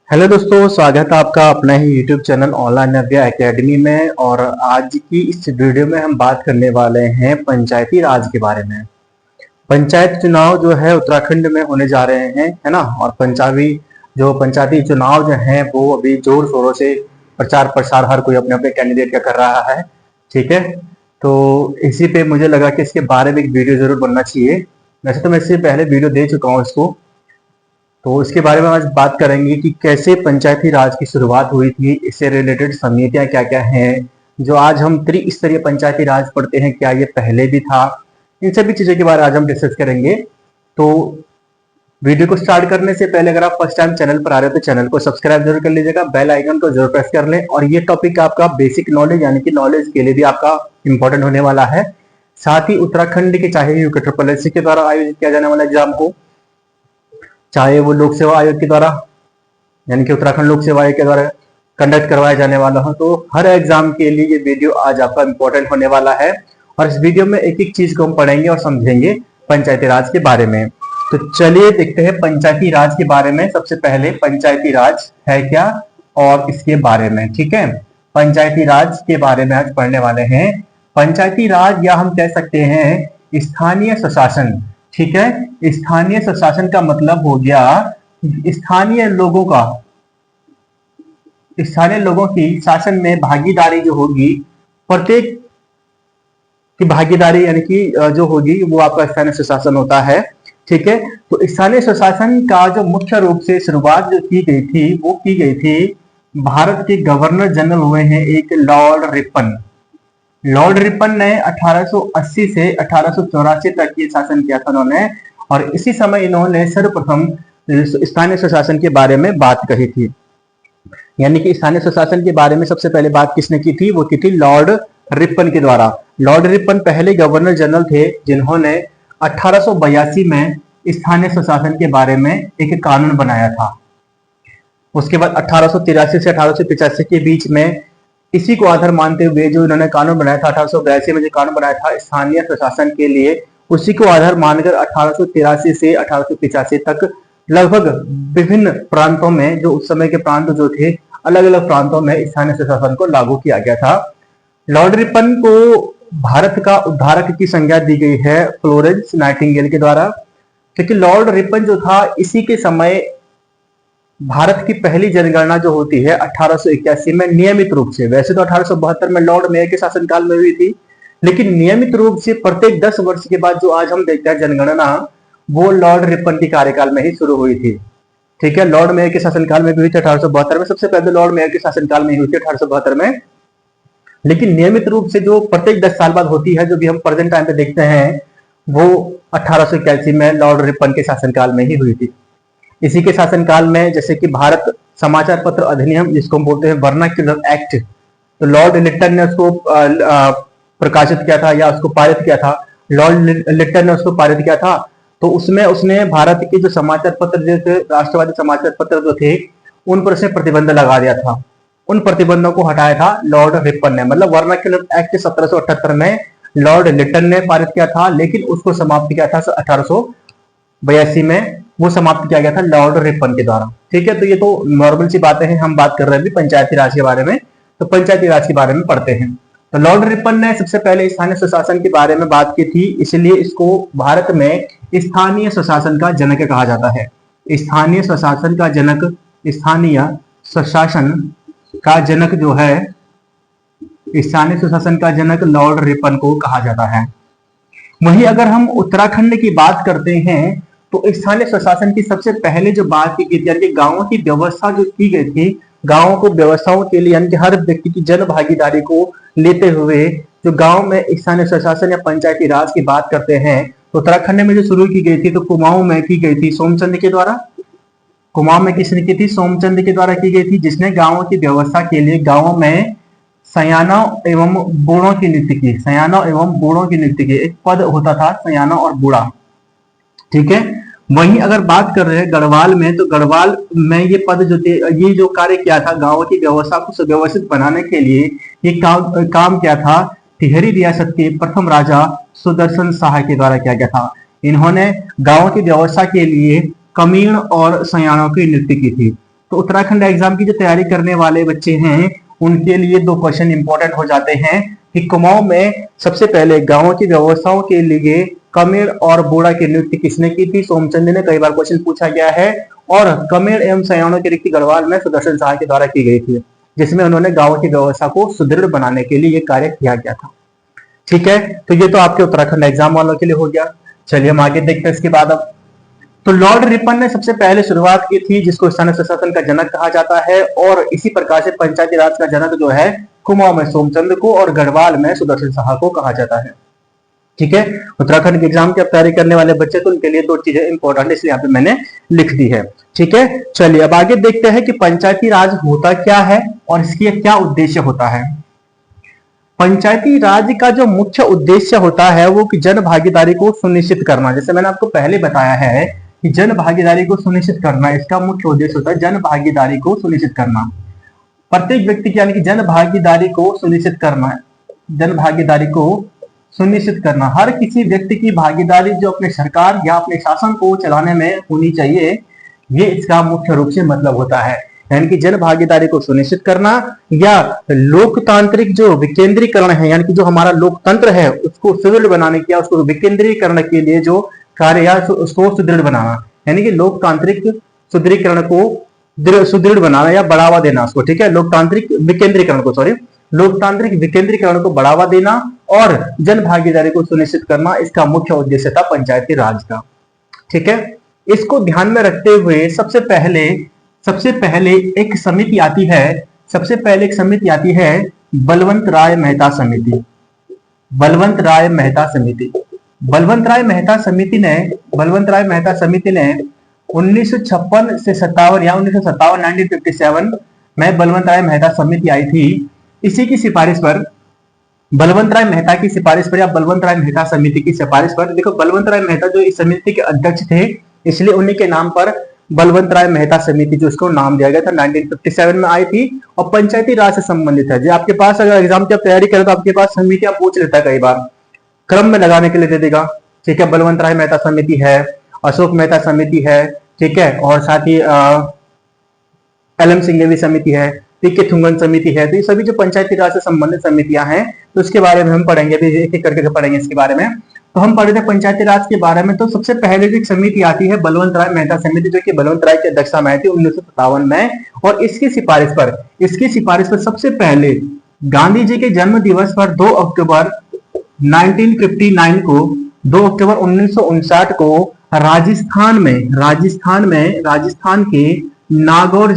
Hello दोस्तों, स्वागत है आपका अपना ही यूट्यूब चैनल ऑनलाइन नव्या एकेडमी में। और आज की इस वीडियो में हम बात करने वाले हैं पंचायती राज के बारे में। पंचायत चुनाव जो है उत्तराखंड में होने जा रहे हैं, है ना। और पंचायती चुनाव जो है वो अभी जोर शोरों से प्रचार प्रसार हर कोई अपने अपने कैंडिडेट का कर रहा है। ठीक है, तो इसी पे मुझे लगा कि इसके बारे में एक वीडियो जरूर बनना चाहिए। वैसे तो मैं इससे पहले वीडियो दे चुका हूँ इसको, तो इसके बारे में आज बात करेंगे कि कैसे पंचायती राज की शुरुआत हुई थी, इससे रिलेटेड समितियां क्या क्या हैं। जो आज हम त्रिस्तरीय पंचायती राज पढ़ते हैं, क्या ये पहले भी था, इन सभी चीजों के बारे में आज हम डिस्कस करेंगे। तो वीडियो को स्टार्ट करने से पहले अगर आप फर्स्ट टाइम चैनल पर आ रहे हो तो चैनल को सब्सक्राइब जरूर कर लीजिएगा, बेल आइकन को जरूर प्रेस कर लें। और ये टॉपिक आपका बेसिक नॉलेज यानी कि नॉलेज के लिए भी आपका इंपॉर्टेंट होने वाला है। साथ ही उत्तराखंड के चाहे यूके के द्वारा आयोजित किया जाने वाला एग्जाम को, चाहे वो लोक सेवा आयोग के द्वारा यानी कि उत्तराखंड लोक सेवा आयोग के द्वारा कंडक्ट करवाया जाने वाला हो, तो हर एग्जाम के लिए ये वीडियो आज आपका इंपॉर्टेंट होने वाला है। और इस वीडियो में एक एक चीज को हम पढ़ेंगे और समझेंगे पंचायती राज के बारे में। तो चलिए देखते हैं पंचायती राज के बारे में। सबसे पहले पंचायती राज है क्या और इसके बारे में, ठीक है। पंचायती राज के बारे में आज पढ़ने वाले हैं। पंचायती राज या हम कह सकते हैं स्थानीय स्वशासन। ठीक है, स्थानीय स्वशासन का मतलब हो गया स्थानीय लोगों की शासन में भागीदारी जो होगी, प्रत्येक की भागीदारी यानी कि जो होगी वो आपका स्थानीय स्वशासन होता है। ठीक है, तो स्थानीय स्वशासन का जो मुख्य रूप से शुरुआत जो की गई थी वो की गई थी, भारत के गवर्नर जनरल हुए हैं एक लॉर्ड रिपन। लॉर्ड रिपन ने 1880 से 1884 तक ये शासन किया था उन्होंने। और इसी समय इन्होंने सर्वप्रथम स्थानीय स्वशासन के बारे में बात कही थी। यानी कि स्थानीय स्वशासन के बारे में सबसे पहले बात किसने की थी, वो की थी लॉर्ड रिपन के द्वारा। लॉर्ड रिपन पहले गवर्नर जनरल थे जिन्होंने 1882 में स्थानीय स्वशासन के बारे में एक कानून बनाया था। उसके बाद 1883 से 1885 के बीच में इसी को आधार मानते हुए जो इन्होंने कानून बनाया था, 1882 में जो कानून बनाया था स्थानीय प्रशासन के लिए, उसी को आधार मानकर 1883 से 1885 तक लगभग विभिन्न प्रांतों में, जो उस समय के प्रांत जो थे, अलग अलग प्रांतों में स्थानीय प्रशासन को लागू किया गया था। लॉर्ड रिपन को भारत का उद्धारक की संज्ञा दी गई है फ्लोरेंस नाइटिंगेल के द्वारा, क्योंकि लॉर्ड रिपन जो था इसी के समय भारत की पहली जनगणना जो होती है 1881 में नियमित रूप से, वैसे तो 1872 में लॉर्ड मेयर के शासनकाल में हुई थी, लेकिन नियमित रूप से प्रत्येक 10 वर्ष के बाद जो आज हम देखते हैं जनगणना, वो लॉर्ड रिपन के कार्यकाल में ही शुरू हुई थी। ठीक है, लॉर्ड मेयर के शासनकाल में भी हुई थी 1872 में, सबसे पहले लॉर्ड मेयर के शासनकाल में हुई थी 1872 में। लेकिन नियमित रूप से जो प्रत्येक 10 साल बाद होती है, जो भी हम प्रेजेंट टाइम पे देखते हैं, वो 1881 में लॉर्ड रिपन के शासनकाल में ही हुई थी। इसी के शासनकाल में जैसे कि भारत समाचार पत्र अधिनियम, जिसको हम बोलते हैं वर्नाक्युलर एक्ट, तो लॉर्ड लिट्टन ने उसको प्रकाशित किया था या उसको पारित किया था। लॉर्ड लिट्टन ने उसको पारित किया था, तो उसमें उसने भारत के जो समाचार पत्र जो थे, राष्ट्रवादी समाचार पत्र जो थे, उन पर उसने प्रतिबंध लगा दिया था। उन प्रतिबंधों को हटाया था लॉर्ड रिपन ने। मतलब वर्नाक्युलर एक्ट 1778 में लॉर्ड लिट्टन ने पारित किया था, लेकिन उसको समाप्त किया था 1882 में, वो समाप्त किया गया था लॉर्ड रिपन के द्वारा। ठीक है, तो ये तो नॉर्मल सी बातें हैं, हम बात कर रहे हैं पंचायती राज के बारे में, तो पंचायती राज के बारे में पढ़ते हैं। तो लॉर्ड रिपन ने सबसे पहले स्थानीय स्वशासन के बारे में बात की थी, इसलिए इसको भारत में स्थानीय स्वशासन का जनक कहा जाता है। स्थानीय स्वशासन का जनक, स्थानीय स्वशासन का जनक जो है, स्थानीय स्वशासन का जनक लॉर्ड रिपन को कहा जाता है। वहीं अगर हम उत्तराखंड की बात करते हैं, तो स्थानीय स्वशासन की सबसे पहले जो बात की गई थी, यानी कि गांवों की व्यवस्था जो की गई थी, गांवों को व्यवस्थाओं के लिए यानी कि हर व्यक्ति की जन भागीदारी को लेते हुए जो गांव में स्थानीय स्वशासन या पंचायती राज की बात करते हैं, तो उत्तराखंड में जो शुरू की गई थी, तो कुमाऊं में की गई थी सोमचंद के द्वारा। कुमाऊं में किसने की थी? सोमचंद के द्वारा की गई थी, जिसने गांवों की व्यवस्था के लिए गांवों में सयाना एवं बूढ़ों की नियुक्ति की। सयाना एवं बूढ़ों की नियुक्ति की, एक पद होता था सयाना और बूढ़ा। ठीक है, वहीं अगर बात कर रहे हैं गढ़वाल में, तो गढ़वाल में ये पद जो थे, ये जो कार्य किया था गांव की व्यवस्था को सुव्यवस्थित बनाने के लिए, ये काम किया था टिहरी रियासत के प्रथम राजा सुदर्शन शाह के द्वारा किया गया था। इन्होंने गांव की व्यवस्था के लिए कमीण और सयानों की नियुक्ति की थी। तो उत्तराखंड एग्जाम की जो तैयारी करने वाले बच्चे हैं उनके लिए दो क्वेश्चन इंपॉर्टेंट हो जाते हैं कि कुमाऊं में सबसे पहले गांवों की व्यवस्थाओं के लिए कमेर और बोड़ा की नियुक्ति किसने की थी। सोमचंद ने कई बार क्वेश्चन पूछा गया है। और कमेर एवं सयानों की रिक्ति गढ़वाल में सुदर्शन साहा के द्वारा की गई थी, जिसमें उन्होंने गांवों की व्यवस्था को सुदृढ़ बनाने के लिए ये कार्य किया गया था। ठीक है, तो ये तो आपके उत्तराखंड एग्जाम वालों के लिए हो गया। चलिए हम आगे देखते हैं इसके बाद। अब तो लॉर्ड रिपन ने सबसे पहले शुरुआत की थी, जिसको स्थानीय स्वशासन का जनक कहा जाता है। और इसी प्रकार से पंचायती राज का जनक जो है कुमाऊं में सोमचंद को और गढ़वाल में सुदर्शन साहा को कहा जाता है। ठीक है, उत्तराखंड के एग्जाम की तैयारी करने वाले बच्चे तो उनके लिए दो चीजें इंपॉर्टेंट इसलिए यहाँ पे मैंने लिख दी है। ठीक है, चलिए अब आगे देखते हैं कि पंचायती राज होता क्या है और इसकी क्या उद्देश्य होता है। पंचायती राज का जो मुख्य उद्देश्य होता है वो कि जन भागीदारी को सुनिश्चित करना। जैसे मैंने आपको पहले बताया है कि जन भागीदारी को सुनिश्चित करना इसका मुख्य उद्देश्य होता है। जन भागीदारी को सुनिश्चित करना, प्रत्येक व्यक्ति की यानी कि जन भागीदारी को सुनिश्चित करना है। जन भागीदारी को सुनिश्चित करना, हर किसी व्यक्ति की भागीदारी जो अपने सरकार या अपने शासन को चलाने में होनी चाहिए, ये इसका मुख्य रूप से मतलब होता है। यानी कि जन भागीदारी को सुनिश्चित करना या लोकतांत्रिक जो विकेंद्रीकरण है, यानी कि जो हमारा लोकतंत्र है उसको सुदृढ़ बनाने की या उसको विकेंद्रीकरण के लिए जो कार्य या उसको सुदृढ़ बनाना, यानी कि लोकतांत्रिक सुदृढ़ीकरण को सुदृढ़ बनाना या बढ़ावा देना उसको। ठीक है, लोकतांत्रिक विकेंद्रीकरण को लोकतांत्रिक विकेंद्रीकरण को बढ़ावा देना और जन भागीदारी को सुनिश्चित करना इसका मुख्य उद्देश्य था पंचायती राज का। ठीक है, इसको ध्यान में रखते हुए सबसे पहले एक समिति आती है। सबसे पहले एक समिति आती है बलवंत राय मेहता समिति। बलवंत राय मेहता समिति ने 1956 से 57 या 1957 में बलवंत राय मेहता समिति आई थी। इसी की सिफारिश पर बलवंत राय मेहता की सिफारिश पर या बलवंत राय मेहता समिति की सिफारिश पर, देखो बलवंत राय मेहता जो इस समिति के अध्यक्ष थे इसलिए उन्हीं के नाम पर बलवंत राय मेहता समिति जो उसको नाम दिया गया था 1957 में आई थी और पंचायती राज से संबंधित है। जो आपके पास अगर एग्जाम की तैयारी करें तो आपके पास समितियां पूछ लेता है, कई बार क्रम में लगाने के लिए दे देगा। ठीक है, बलवंत राय मेहता समिति है, अशोक मेहता समिति है, ठीक है, और साथ ही एलएम सिंघवी समिति है, पीके थुंगन समिति है। तो ये सभी जो पंचायती राज से संबंधित समितियां हैं तो उसके बारे में हम पढ़ेंगे, एक एक करके पढ़ेंगे इसके बारे में। तो हम पढ़े थे पंचायती राज के बारे में। तो सबसे पहले जो एक समिति आती है बलवंत राय मेहता समिति, जो कि बलवंत राय की अध्यक्षता में आई थी 1957 में। और इसकी सिफारिश पर सबसे पहले गांधी जी के जन्म दिवस पर 2 अक्टूबर 1959 को 2 अक्टूबर 1959 को राजस्थान के नागौर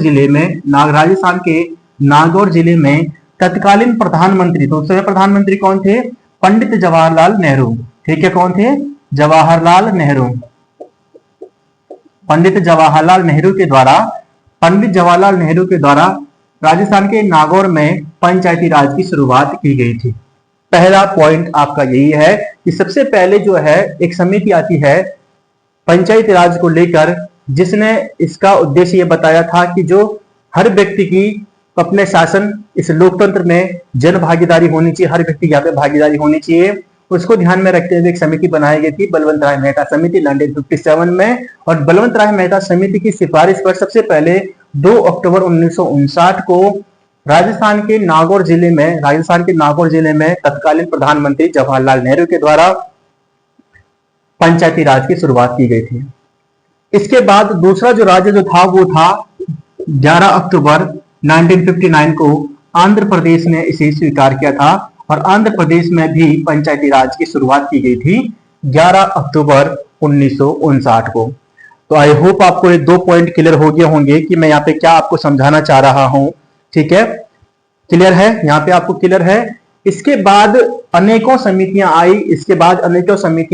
जिले में तत्कालीन प्रधानमंत्री, तो उस समय प्रधानमंत्री कौन थे? पंडित जवाहरलाल नेहरू। ठीक है, कौन थे? पंडित जवाहरलाल नेहरू के द्वारा राजस्थान के नागौर में पंचायती राज की शुरुआत की गई थी। पहला पॉइंट आपका यही है कि सबसे पहले जो है एक समिति आती है पंचायती राज को लेकर, जिसने इसका उद्देश्य ये बताया था कि जो हर व्यक्ति की अपने शासन, इस लोकतंत्र में जन भागीदारी होनी चाहिए, हर व्यक्ति की यहाँ पे भागीदारी होनी चाहिए। उसको ध्यान में रखते हुए एक समिति बनाई गई थी बलवंत राय मेहता समिति 1957 में। और बलवंत राय मेहता समिति की सिफारिश पर सबसे पहले 2 अक्टूबर 1959 को राजस्थान के नागौर जिले में तत्कालीन प्रधानमंत्री जवाहरलाल नेहरू के द्वारा पंचायती राज की शुरुआत की गई थी। इसके बाद दूसरा जो राज्य जो था वो था 11 अक्टूबर 1959 को आंध्र प्रदेश ने इसे स्वीकार किया था और आंध्र प्रदेश में भी पंचायती राज की शुरुआत की गई थी 11 अक्टूबर 1959 को। तो आई होप आपको ये 2 पॉइंट क्लियर हो गए होंगे कि मैं यहाँ पे क्या आपको समझाना चाह रहा हूं। ठीक है, क्लियर है? यहाँ पे आपको क्लियर है। इसके बाद अनेकों समितियां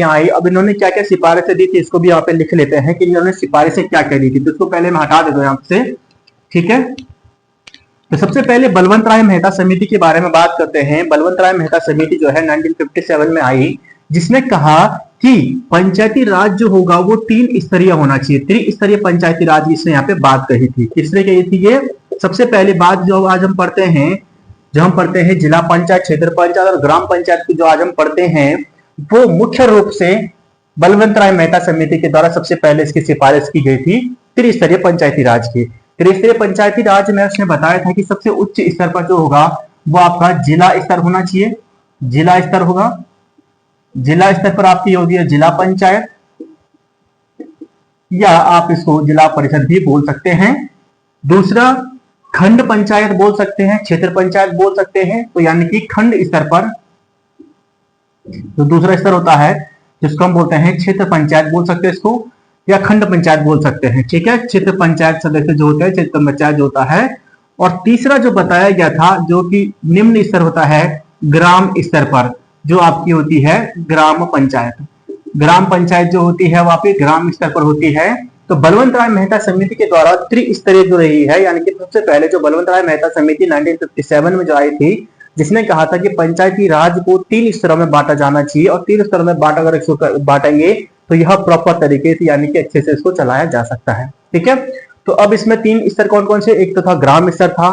आई। अब इन्होंने क्या क्या सिफारिशें दी थी इसको भी यहाँ पे लिख लेते हैं कि इन्होंने सिफारिशें क्या क्या दी थी। तो इसको पहले मैं हटा देता हूं यहाँ से। ठीक है, तो सबसे पहले बलवंत राय मेहता समिति के बारे में बात करते हैं। बलवंत राय मेहता समिति जो है 1957 में आई, जिसने कहा कि पंचायती राज जो होगा वो 3 स्तरीय होना चाहिए। 3 स्तरीय पंचायती राज इसने यहाँ पे बात कही थी। किस तरह कही थी ये? सबसे पहले बात जो आज हम पढ़ते हैं जिला पंचायत, क्षेत्र पंचायत और ग्राम पंचायत की जो आज हम पढ़ते हैं वो मुख्य रूप से बलवंत राय मेहता समिति के द्वारा सबसे पहले इसकी सिफारिश की गई थी त्रिस्तरीय पंचायती राज की। त्रिस्तरीय पंचायती राज में उसने बताया था कि सबसे उच्च स्तर पर जो होगा वो आपका जिला स्तर होना चाहिए, जिला स्तर होगा। जिला स्तर पर आपकी होगी जिला पंचायत, या आप इसको जिला परिषद भी बोल सकते हैं। दूसरा खंड पंचायत बोल सकते हैं, क्षेत्र पंचायत बोल सकते हैं। तो यानी कि खंड स्तर पर जो दूसरा स्तर होता है जिसको हम बोलते हैं क्षेत्र पंचायत बोल सकते हैं इसको, या खंड पंचायत बोल सकते हैं। ठीक है, क्षेत्र पंचायत सदस्य जो होता है, क्षेत्र पंचायत जो होता है। और तीसरा जो बताया गया था जो कि निम्न स्तर होता है ग्राम स्तर पर, जो आपकी होती है ग्राम पंचायत। ग्राम पंचायत जो होती है वो आपकी ग्राम स्तर पर होती है। तो बलवंत राय मेहता समिति के द्वारा त्रिस्तरीय जो रही है, यानी कि सबसे पहले जो बलवंत राय मेहता समिति 1957 में जो आई थी, जिसने कहा था कि पंचायती राज को 3 स्तरों में बांटा जाना चाहिए, और 3 स्तरों में अगर इसको बांटेंगे तो यह प्रॉपर तरीके से यानी कि अच्छे से इसको चलाया जा सकता है। ठीक है, तो अब इसमें 3 स्तर कौन कौन से, एक तो था ग्राम स्तर था,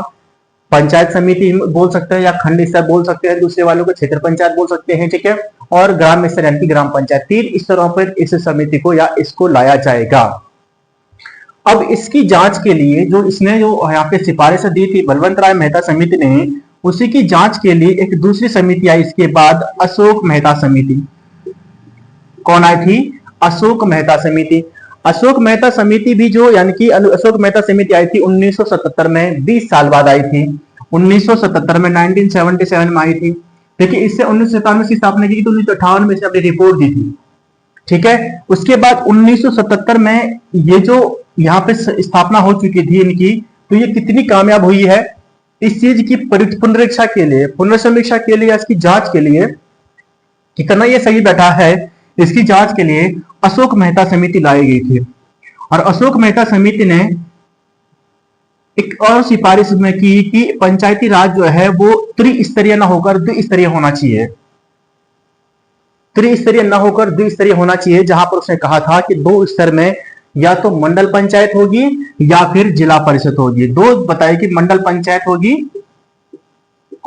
पंचायत समिति बोल सकते हैं या खंड स्तर बोल सकते हैं, दूसरे वालों को क्षेत्र पंचायत बोल सकते हैं। ठीक है, और ग्राम स्तर यानी कि ग्राम पंचायत, 3 स्तरों पर इस समिति को या इसको लाया जाएगा। अब इसकी जांच के लिए जो इसने जो यहाँ पे सिफारिश दी थी बलवंत राय मेहता समिति ने, उसी की जांच के लिए एक दूसरी समिति आई इसके बाद, अशोक मेहता समिति। कौन आई थी? अशोक मेहता समिति। अशोक मेहता समिति भी जो यानी कि अशोक मेहता समिति आई थी 1977 में, 20 साल बाद आई थी। 1977 में 1977 में आई थी। देखिए, इससे 1997 की स्थापना की, तो 1958 में इसने अपनी रिपोर्ट दी थी। ठीक है, उसके बाद 1977 में ये जो यहाँ पे स्थापना हो चुकी थी इनकी, तो ये कितनी कामयाब हुई है इस चीज की पुनरीक्षा के लिए, पुनर्समीक्षा के लिए, इसकी जांच के लिए कि करना ये सही बैठा है, इसकी जांच के लिए अशोक मेहता समिति लाई गई थी। और अशोक मेहता समिति ने एक और सिफारिश में की कि पंचायती राज जो है वो त्रिस्तरीय न होकर द्विस्तरीय होना चाहिए। त्रिस्तरीय न होकर द्विस्तरीय होना चाहिए, जहां पर उसने कहा था कि 2 स्तर में या तो मंडल पंचायत होगी या फिर जिला परिषद होगी। 2 बताए कि मंडल पंचायत होगी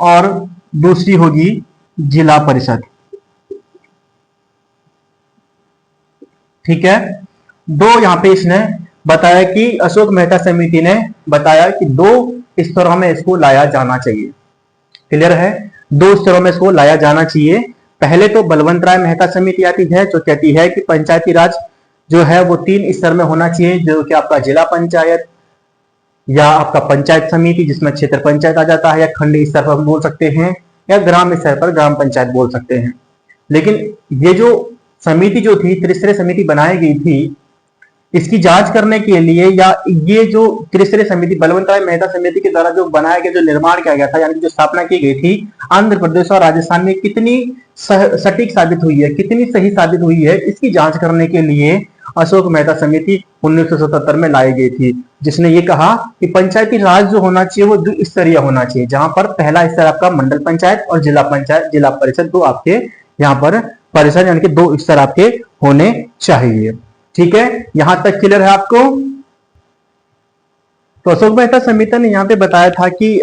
और दूसरी होगी जिला परिषद। ठीक है, 2 यहां पे इसने बताया कि अशोक मेहता समिति ने बताया कि 2 स्तरों में इसको लाया जाना चाहिए। क्लियर है, 2 स्तरों में इसको लाया जाना चाहिए। पहले तो बलवंत राय मेहता समिति आती है जो कहती है कि पंचायती राज जो है वो 3 स्तर में होना चाहिए, जो कि आपका जिला पंचायत या आपका पंचायत समिति जिसमें क्षेत्र पंचायत आ जाता है, या खंड स्तर पर बोल सकते हैं, या ग्राम स्तर पर ग्राम पंचायत बोल सकते हैं। लेकिन ये जो समिति जो थी, त्रिस्तरीय समिति बनाई गई थी, इसकी जांच करने के लिए, या ये जो त्रिस्तरीय समिति बलवंत राय मेहता समिति के द्वारा जो बनाया गया, जो निर्माण किया गया था, यानी जो स्थापना की गई थी, आंध्र प्रदेश और राजस्थान में कितनी सटीक साबित हुई है, कितनी सही साबित हुई है, इसकी जांच करने के लिए अशोक मेहता समिति 1977 में लाई गई थी, जिसने ये कहा कि पंचायती राज जो होना चाहिए वो द्विस्तरीय होना चाहिए, जहां पर पहला स्तर आपका मंडल पंचायत और जिला पंचायत, जिला परिषद, तो आपके यहाँ पर परिषद यानी कि 2 स्तर आपके होने चाहिए। ठीक है, यहां तक क्लियर है आपको? तो अशोक मेहता समिति ने यहां पे बताया था कि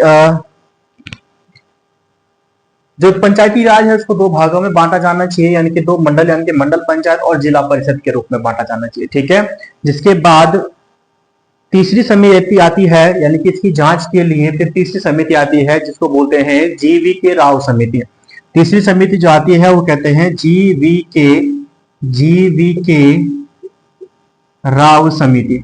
जो पंचायती राज है उसको 2 भागों में बांटा जाना चाहिए, यानी कि 2 मंडल, यानी कि मंडल पंचायत और जिला परिषद के रूप में बांटा जाना चाहिए। ठीक है, जिसके बाद तीसरी समिति आती है, यानी कि इसकी जांच के लिए फिर तीसरी समिति आती है जिसको बोलते हैं GV राव समिति। तीसरी समिति जो आती है वो कहते हैं GV राव समिति।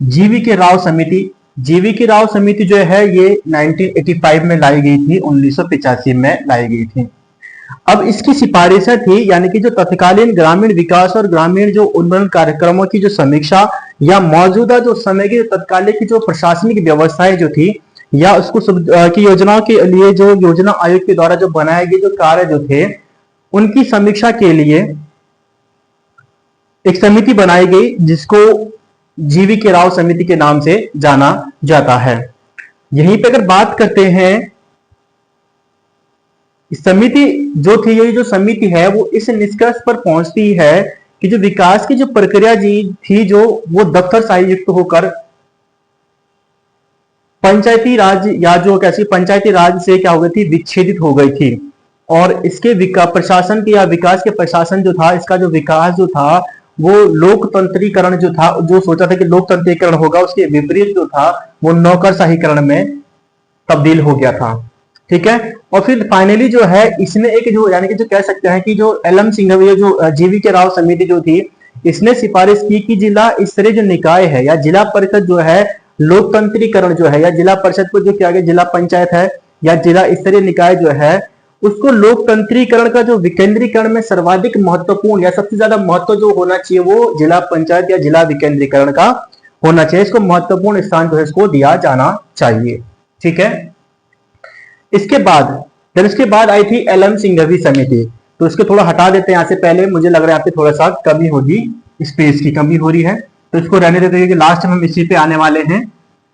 GV राव समिति, GV राव समिति जो है ये 1985 में लाई गई थी, 1985 में लाई गई थी। अब इसकी सिफारिशें थी, यानी कि जो तत्कालीन ग्रामीण विकास और ग्रामीण जो उन्नयन कार्यक्रमों की जो समीक्षा, या मौजूदा जो समय की तत्कालीन की जो प्रशासनिक व्यवस्थाएं जो थी, या उसको की योजनाओं के लिए जो योजना आयोग के द्वारा जो बनाए गए जो कार्य जो थे, उनकी समीक्षा के लिए एक समिति बनाई गई जिसको GV राव समिति के नाम से जाना जाता है। यहीं पे अगर बात करते हैं, समिति जो थी, ये जो समिति है वो इस निष्कर्ष पर पहुंचती है कि जो विकास की जो प्रक्रिया जी थी, जो वो दफ्तरशाही युक्त होकर पंचायती राज, या जो कैसी पंचायती राज से क्या हो गई थी, विच्छेदित हो गई थी। और इसके प्रशासन के या विकास के प्रशासन जो था, इसका जो विकास जो था वो लोकतंत्रीकरण जो था, जो सोचा था कि लोकतंत्रीकरण होगा, उसके विपरीत जो था वो नौकरशाहीकरण में तब्दील हो गया था। ठीक है। और फिर फाइनली जो है इसने एक जो यानी कि जो कह सकते हैं कि जो एल.एम. सिंघवी, जो जीवी के राव समिति जो थी, इसने सिफारिश की कि जिला स्तरीय जो निकाय है या जिला परिषद जो है, लोकतंत्रीकरण जो है, या जिला परिषद को जो किया गया जिला पंचायत है या जिला स्तरीय निकाय जो है, उसको लोकतंत्रीकरण का जो विकेंद्रीकरण में सर्वाधिक महत्वपूर्ण या सबसे ज्यादा महत्व जो होना चाहिए वो जिला पंचायत या जिला विकेंद्रीकरण का होना चाहिए। इसको महत्वपूर्ण स्थान जो है इसको दिया जाना चाहिए। ठीक है। इसके बाद फिर इसके बाद आई थी एल.एम. सिंघवी समिति। तो इसको थोड़ा हटा देते हैं यहाँ से, पहले मुझे लग रहा है यहाँ पे थोड़ा सा कमी होगी, स्पेस की कमी हो रही है, तो इसको रहने देते हैं कि लास्ट में हम इसी पे आने वाले हैं,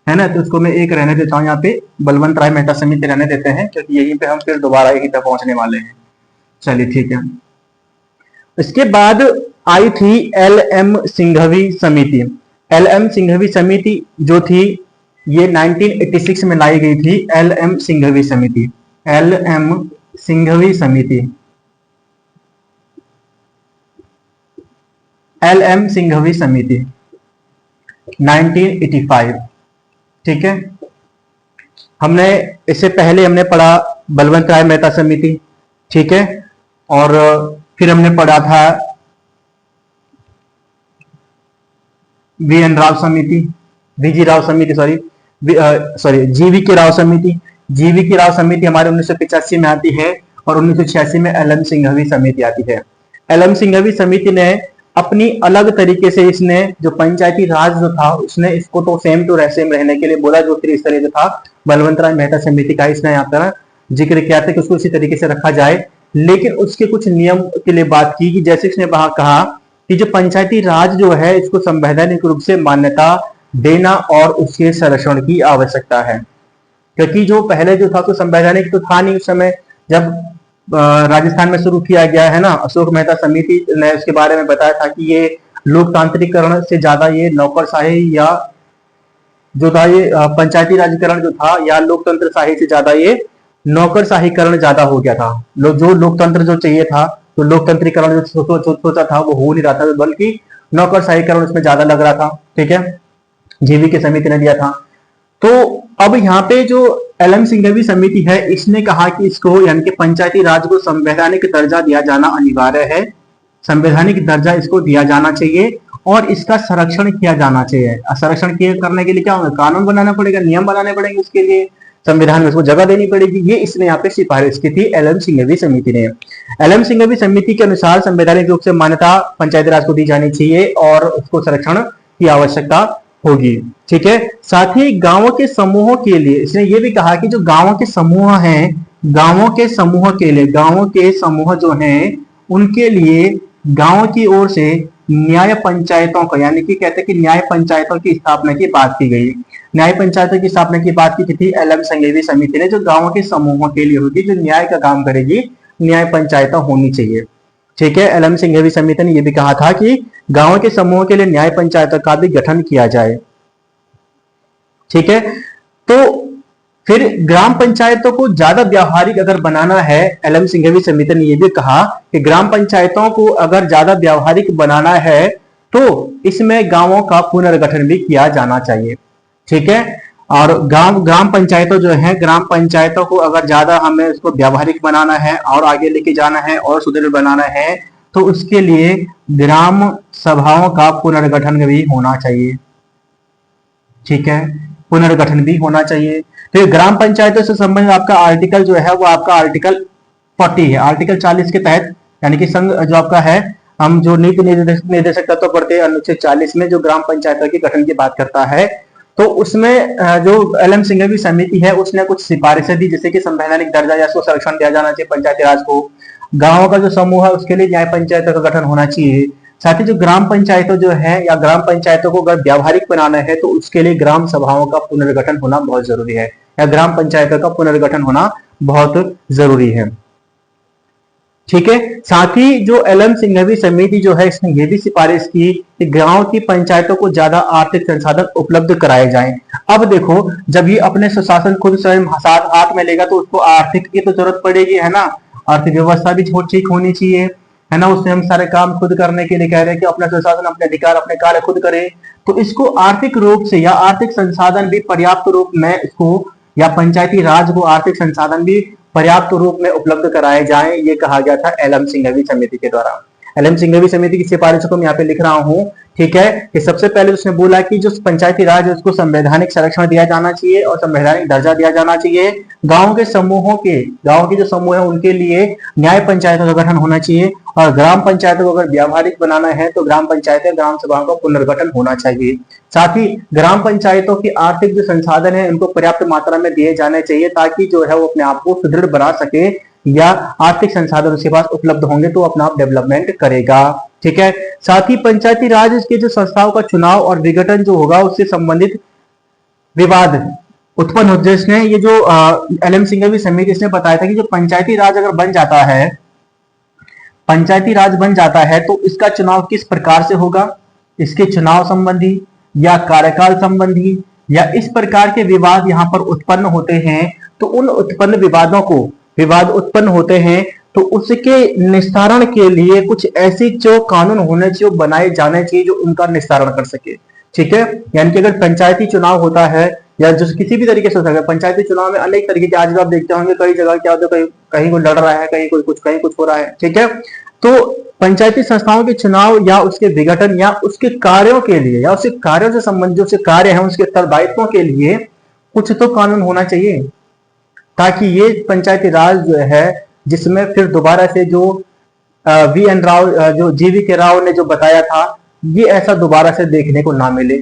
है ना। तो इसको मैं एक रहने देता हूँ यहाँ पे, बलवंत राय मेहता समिति रहने देते हैं, क्योंकि यहीं पे हम फिर दोबारा यहीं तक पहुंचने वाले हैं। चलिए ठीक है। इसके बाद आई थी एल.एम. सिंघवी समिति। एल.एम. सिंघवी समिति जो थी ये 1986 में लाई गई थी। एल.एम. सिंघवी समिति, एल.एम. सिंघवी समिति, एल.एम. सिंघवी समिति 1985। ठीक है। हमने इससे पहले हमने पढ़ा बलवंत राय मेहता समिति। ठीक है। और फिर हमने पढ़ा था वी.एन. राव समिति, वी.जी. राव समिति, सॉरी जी.वी. के राव समिति। जी.वी. की राव समिति हमारे 1985 में आती है और 1986 में एल.एम. सिंघवी समिति आती है। एल.एम. सिंघवी समिति ने अपनी अलग तरीके से इसने जो पंचायती राज जो था उसने इसको तो सेम टू सेम रहने के लिए बोला, जो त्रिस्तरीय जो था बलवंत राय मेहता समिति का इसने यहाँ पर जिक्र किया था कि उसको इसी तरीके से रखा जाए, लेकिन उसके कुछ नियम के लिए बात की कि जैसे इसने वहां कहा कि जो पंचायती राज जो है इसको संवैधानिक रूप से मान्यता देना और उसके संरक्षण की आवश्यकता है। क्योंकि जो पहले जो था तो संवैधानिक तो था नहीं उस समय जब राजस्थान में शुरू किया गया है ना। अशोक मेहता समिति ने उसके बारे में बताया था कि ये लोकतांत्रिकरण से ज्यादा ये नौकरशाही या जो था ये पंचायती राजकरण जो था या लोकतंत्र शाही से ज्यादा ये नौकरशाहीकरण ज्यादा हो गया था। जो लोकतंत्र जो चाहिए था, तो लोकतंत्रीकरण जो सोचा था वो हो नहीं रहा था, बल्कि नौकरशाहीकरण उसमें ज्यादा लग रहा था। ठीक है। जीवी की समिति ने दिया था। तो अब यहाँ पे जो एल.एम. सिंघवी समिति है इसने कहा कि इसको यानी कि पंचायती राज को संवैधानिक दर्जा दिया जाना अनिवार्य है, संवैधानिक दर्जा इसको दिया जाना चाहिए और इसका संरक्षण किया जाना चाहिए। संरक्षण करने के लिए क्या होगा, कानून बनाना पड़ेगा, नियम बनाने पड़ेंगे, उसके लिए संविधान में उसको जगह देनी पड़ेगी। ये इसने यहाँ पे सिफारिश की थी एल.एम. सिंघवी समिति ने। एल.एम. सिंघवी समिति के अनुसार संवैधानिक रूप से मान्यता पंचायती राज को दी जानी चाहिए और उसको संरक्षण की आवश्यकता होगी। ठीक है। साथ ही गांवों के समूहों के लिए इसने ये भी कहा कि जो गांवों के समूह हैं, गांवों के समूह के लिए, गांवों के समूह जो हैं उनके लिए गांव की ओर से न्याय पंचायतों का, यानी कि कहते हैं कि न्याय पंचायतों की स्थापना की बात की गई। न्याय पंचायतों की स्थापना की बात की थी एल.एम. सिंघवी समिति ने, जो गांवों के समूहों के लिए होगी, जो न्याय का काम करेगी, न्याय पंचायत होनी चाहिए। ठीक है। एल.एम. सिंघवी समिति ने यह भी कहा था कि गांवों के समूहों के लिए न्याय पंचायतों का भी गठन किया जाए। ठीक है। तो फिर ग्राम पंचायतों को ज्यादा व्यावहारिक अगर बनाना है, एल.एम. सिंघवी समिति ने यह भी कहा कि ग्राम पंचायतों को अगर ज्यादा व्यावहारिक बनाना है तो इसमें गांवों का पुनर्गठन भी किया जाना चाहिए। ठीक है। और ग्राम पंचायतों जो है, ग्राम पंचायतों को अगर ज्यादा हमें उसको व्यावहारिक बनाना है और आगे लेके जाना है और सुदृढ़ बनाना है तो उसके लिए ग्राम सभाओं का पुनर्गठन भी होना चाहिए। ठीक है। पुनर्गठन भी होना चाहिए। तो ग्राम पंचायतों से संबंधित आपका आर्टिकल जो है वो आपका आर्टिकल 40 है। आर्टिकल 40 के तहत यानी कि संघ जो आपका है, हम जो नीति निर्देशक तत्व पढ़ते हैं अनुच्छेद 40 में जो ग्राम पंचायतों के गठन की बात करता है, तो उसमें जो एल.एम. सिंघवी समिति है उसने कुछ सिफारिशें दी, जैसे कि संवैधानिक दर्जा या उसको संरक्षण दिया जाना चाहिए पंचायती राज को। गांवों का जो समूह है उसके लिए न्याय पंचायतों का गठन होना चाहिए। साथ ही जो ग्राम पंचायतों जो है या ग्राम पंचायतों को अगर व्यावहारिक बनाना है तो उसके लिए ग्राम सभाओं का पुनर्गठन होना बहुत जरूरी है, या ग्राम पंचायतों का पुनर्गठन होना बहुत जरूरी है। ठीक है। साथ ही जो एल.एम. सिंघवी समिति जो है इसने ये भी सिफारिश की कि गांव की पंचायतोों को ज्यादा आर्थिक संसाधन उपलब्ध कराए जाएं। अब देखो, जब ये अपने सुशासन खुद स्वयं साथ हाथ में लेगा तो उसको आर्थिक की तो जरूरत पड़ेगी, है ना। अर्थव्यवस्था भी ठीक होनी चाहिए, है ना, उसमें हम सारे काम खुद करने के लिए कह रहे हैं कि अपना सुशासन, अपने अधिकार, अपने कार्य खुद करें। तो इसको आर्थिक रूप से या आर्थिक संसाधन भी पर्याप्त रूप में इसको, या पंचायती राज को आर्थिक संसाधन भी पर्याप्त रूप में उपलब्ध कराए जाएं, ये कहा गया था एलएम सिंघवी समिति के द्वारा। एलएम सिंघवी समिति की सिफारिशों को मैं यहाँ पे लिख रहा हूँ, ठीक है, कि सबसे पहले उसने बोला कि जो पंचायती राज है उसको संवैधानिक संरक्षण दिया जाना चाहिए और संवैधानिक दर्जा दिया जाना चाहिए। गांव के जो समूह है उनके लिए न्याय पंचायतों का गठन होना चाहिए, और ग्राम पंचायतों को अगर व्यावहारिक बनाना है तो ग्राम पंचायतें, ग्राम सभाओं का पुनर्गठन होना चाहिए। साथ ही ग्राम पंचायतों की आर्थिक जो संसाधन है उनको पर्याप्त मात्रा में दिए जाने चाहिए, ताकि जो है वो अपने आप को सुदृढ़ बना सके, या आर्थिक संसाधन उसके पास उपलब्ध होंगे तो अपना आप डेवलपमेंट करेगा। ठीक है, साथ ही पंचायती राज के जो संस्थाओं का चुनाव और विघटन जो होगा उससे संबंधित विवाद उत्पन्न हो, जिसने ये जो एलएम सिंघवी समिति इसने बताया था कि जो पंचायती राज अगर बन जाता है, पंचायती राज बन जाता है तो इसका चुनाव किस प्रकार से होगा, इसके चुनाव संबंधी या कार्यकाल संबंधी या इस प्रकार के विवाद यहाँ पर उत्पन्न होते हैं, तो उन उत्पन्न विवाद उत्पन्न होते हैं तो उसके निस्तारण के लिए कुछ ऐसी जो कानून होने चाहिए, बनाए जाने चाहिए जो उनका निस्तारण कर सके। ठीक है, यानी कि अगर पंचायती चुनाव होता है या जो किसी भी तरीके से हो सकता है, पंचायती चुनाव में अनेक तरीके के, आज भी आप देखते होंगे कई जगह क्या होता है, कहीं कोई लड़ रहा है, कहीं कुछ हो रहा है। ठीक है, तो पंचायती संस्थाओं के चुनाव या उसके विघटन या उसके कार्यों के लिए या उसके कार्यों से संबंधित जो उसके कार्य है उसके उत्तरदायित्वों के लिए कुछ तो कानून होना चाहिए, ताकि ये पंचायती राज जो है, जिसमें फिर दोबारा से जो वी एन राव, जो जीवी के राव ने जो बताया था, ये ऐसा दोबारा से देखने को ना मिले।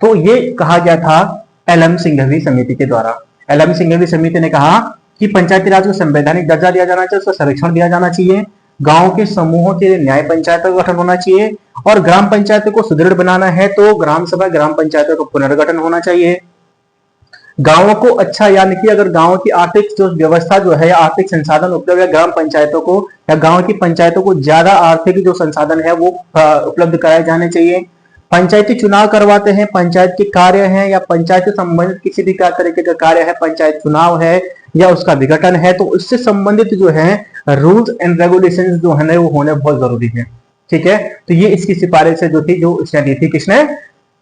तो ये कहा गया था एलएम सिंघवी समिति के द्वारा। एलएम सिंघवी समिति ने कहा कि पंचायती राज को संवैधानिक दर्जा दिया जाना चाहिए, उसका संरक्षण दिया जाना चाहिए, गांव के समूहों के लिए न्याय पंचायतों का गठन होना चाहिए, और ग्राम पंचायतों को सुदृढ़ बनाना है तो ग्राम सभा, ग्राम पंचायतों का पुनर्गठन होना चाहिए। गांवों को अच्छा, यानी कि अगर गांव की आर्थिक जो व्यवस्था जो है या आर्थिक संसाधन उपलब्ध है, ग्राम पंचायतों को या गांव की पंचायतों को ज्यादा आर्थिक जो संसाधन है वो उपलब्ध कराए जाने चाहिए। पंचायती चुनाव करवाते हैं, पंचायत के कार्य हैं या पंचायत से संबंधित किसी भी तरीके का कार्य है, पंचायत चुनाव है या उसका विघटन है, तो उससे संबंधित जो है रूल्स एंड रेगुलेशन जो है वो होने बहुत जरूरी है। ठीक है, तो ये इसकी सिफारिश जो थी, जो इसने दी थी, किसने,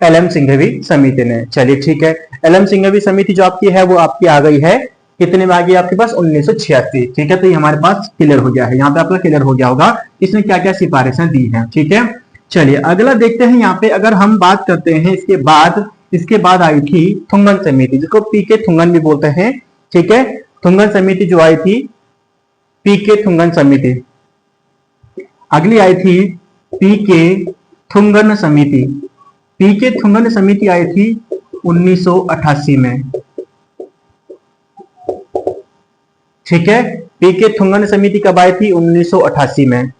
एलएम सिंघवी समिति ने। चलिए ठीक है, एलएम सिंघवी समिति जो आपकी है वो आपकी आ गई है, कितने में आ गई आपके पास, 1986। ठीक है, तो ये हमारे पास क्लियर हो गया है, यहाँ पे आपका क्लियर हो गया होगा इसने क्या क्या सिफारिशें दी हैं। ठीक है, चलिए अगला देखते हैं। यहाँ पे अगर हम बात करते हैं इसके बाद आई थी थुंगन समिति, जिसको पीके थुंगन भी बोलते हैं। ठीक है, थुंगन समिति जो आई थी, पीके थुंगन समिति। अगली आई थी पीके थुंगन समिति। पीके थुंगन समिति आई थी 1988 में। ठीक है, पीके थुंगन समिति कब आई थी, 1988 में।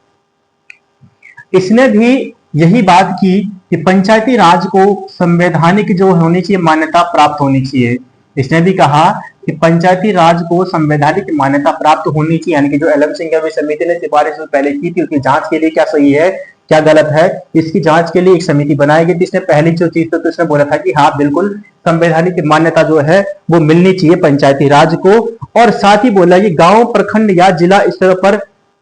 इसने भी यही बात की कि पंचायती राज को संवैधानिक जो होनी चाहिए, मान्यता प्राप्त होनी चाहिए। इसने भी कहा कि पंचायती राज को संवैधानिक मान्यता प्राप्त होनी चाहिए, यानी कि जो एलएम सिंघवी समिति ने सिफारिश पहले की थी उसकी जांच के लिए क्या सही है क्या गलत है, इसकी जांच के लिए एक समिति बनाई गई थी। इसने पहली जो चीज तो इसने बोला था कि हाँ बिल्कुल संवैधानिक मान्यता जो है वो मिलनी चाहिए पंचायती राज को, और साथ ही बोला कि गांव, प्रखंड या जिला स्तर पर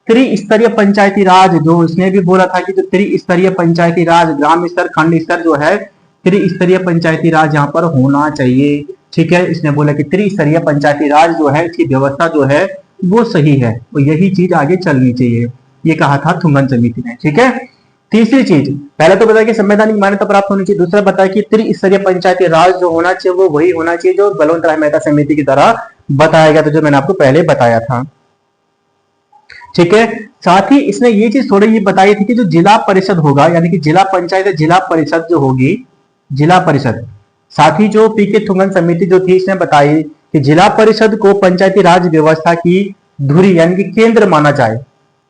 त्रिस्तरीय पंचायती राज, जो उसने भी बोला था कि जो त्रिस्तरीय पंचायती राज, ग्राम स्तर, खंड स्तर जो है, त्रिस्तरीय पंचायती राज यहाँ पर होना चाहिए। ठीक है, इसने बोला कि त्रिस्तरीय पंचायती राज जो है, इसकी व्यवस्था जो है वो सही है, और यही चीज आगे चलनी चाहिए, ये कहा था थुंगन समिति ने। ठीक है, तीसरी चीज, पहले तो बताया कि संवैधानिक मान्यता प्राप्त होनी चाहिए, दूसरा बताया कि त्रिस्तरीय पंचायती राज जो होना चाहिए वो वही होना चाहिए जो बलवंत राय मेहता समिति की तरह बताया गया था, जो मैंने आपको पहले बताया था। ठीक है, साथ ही इसने ये चीज थोड़ी ये बताई थी कि जो जिला परिषद होगा, यानी कि जिला पंचायत, जिला परिषद जो होगी, जिला परिषद, साथ ही जो पीके थुंगन समिति जो थी इसने बताई कि जिला परिषद को पंचायती राज व्यवस्था की धुरी यानी कि केंद्र माना जाए।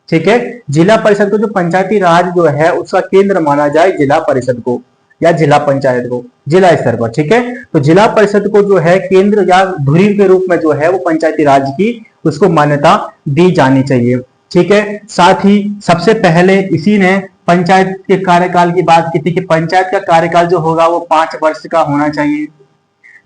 ठीक है, जिला परिषद को जो पंचायती राज जो है उसका केंद्र माना जाए, जिला परिषद को या जिला पंचायत को, जिला स्तर पर। ठीक है, तो जिला परिषद को जो है केंद्र या धुरी के रूप में जो है वो पंचायती राज की उसको मान्यता दी जानी चाहिए। ठीक है, साथ ही सबसे पहले इसी ने पंचायत के कार्यकाल की बात की थी कि पंचायत का कार्यकाल जो होगा वो 5 वर्ष का होना चाहिए।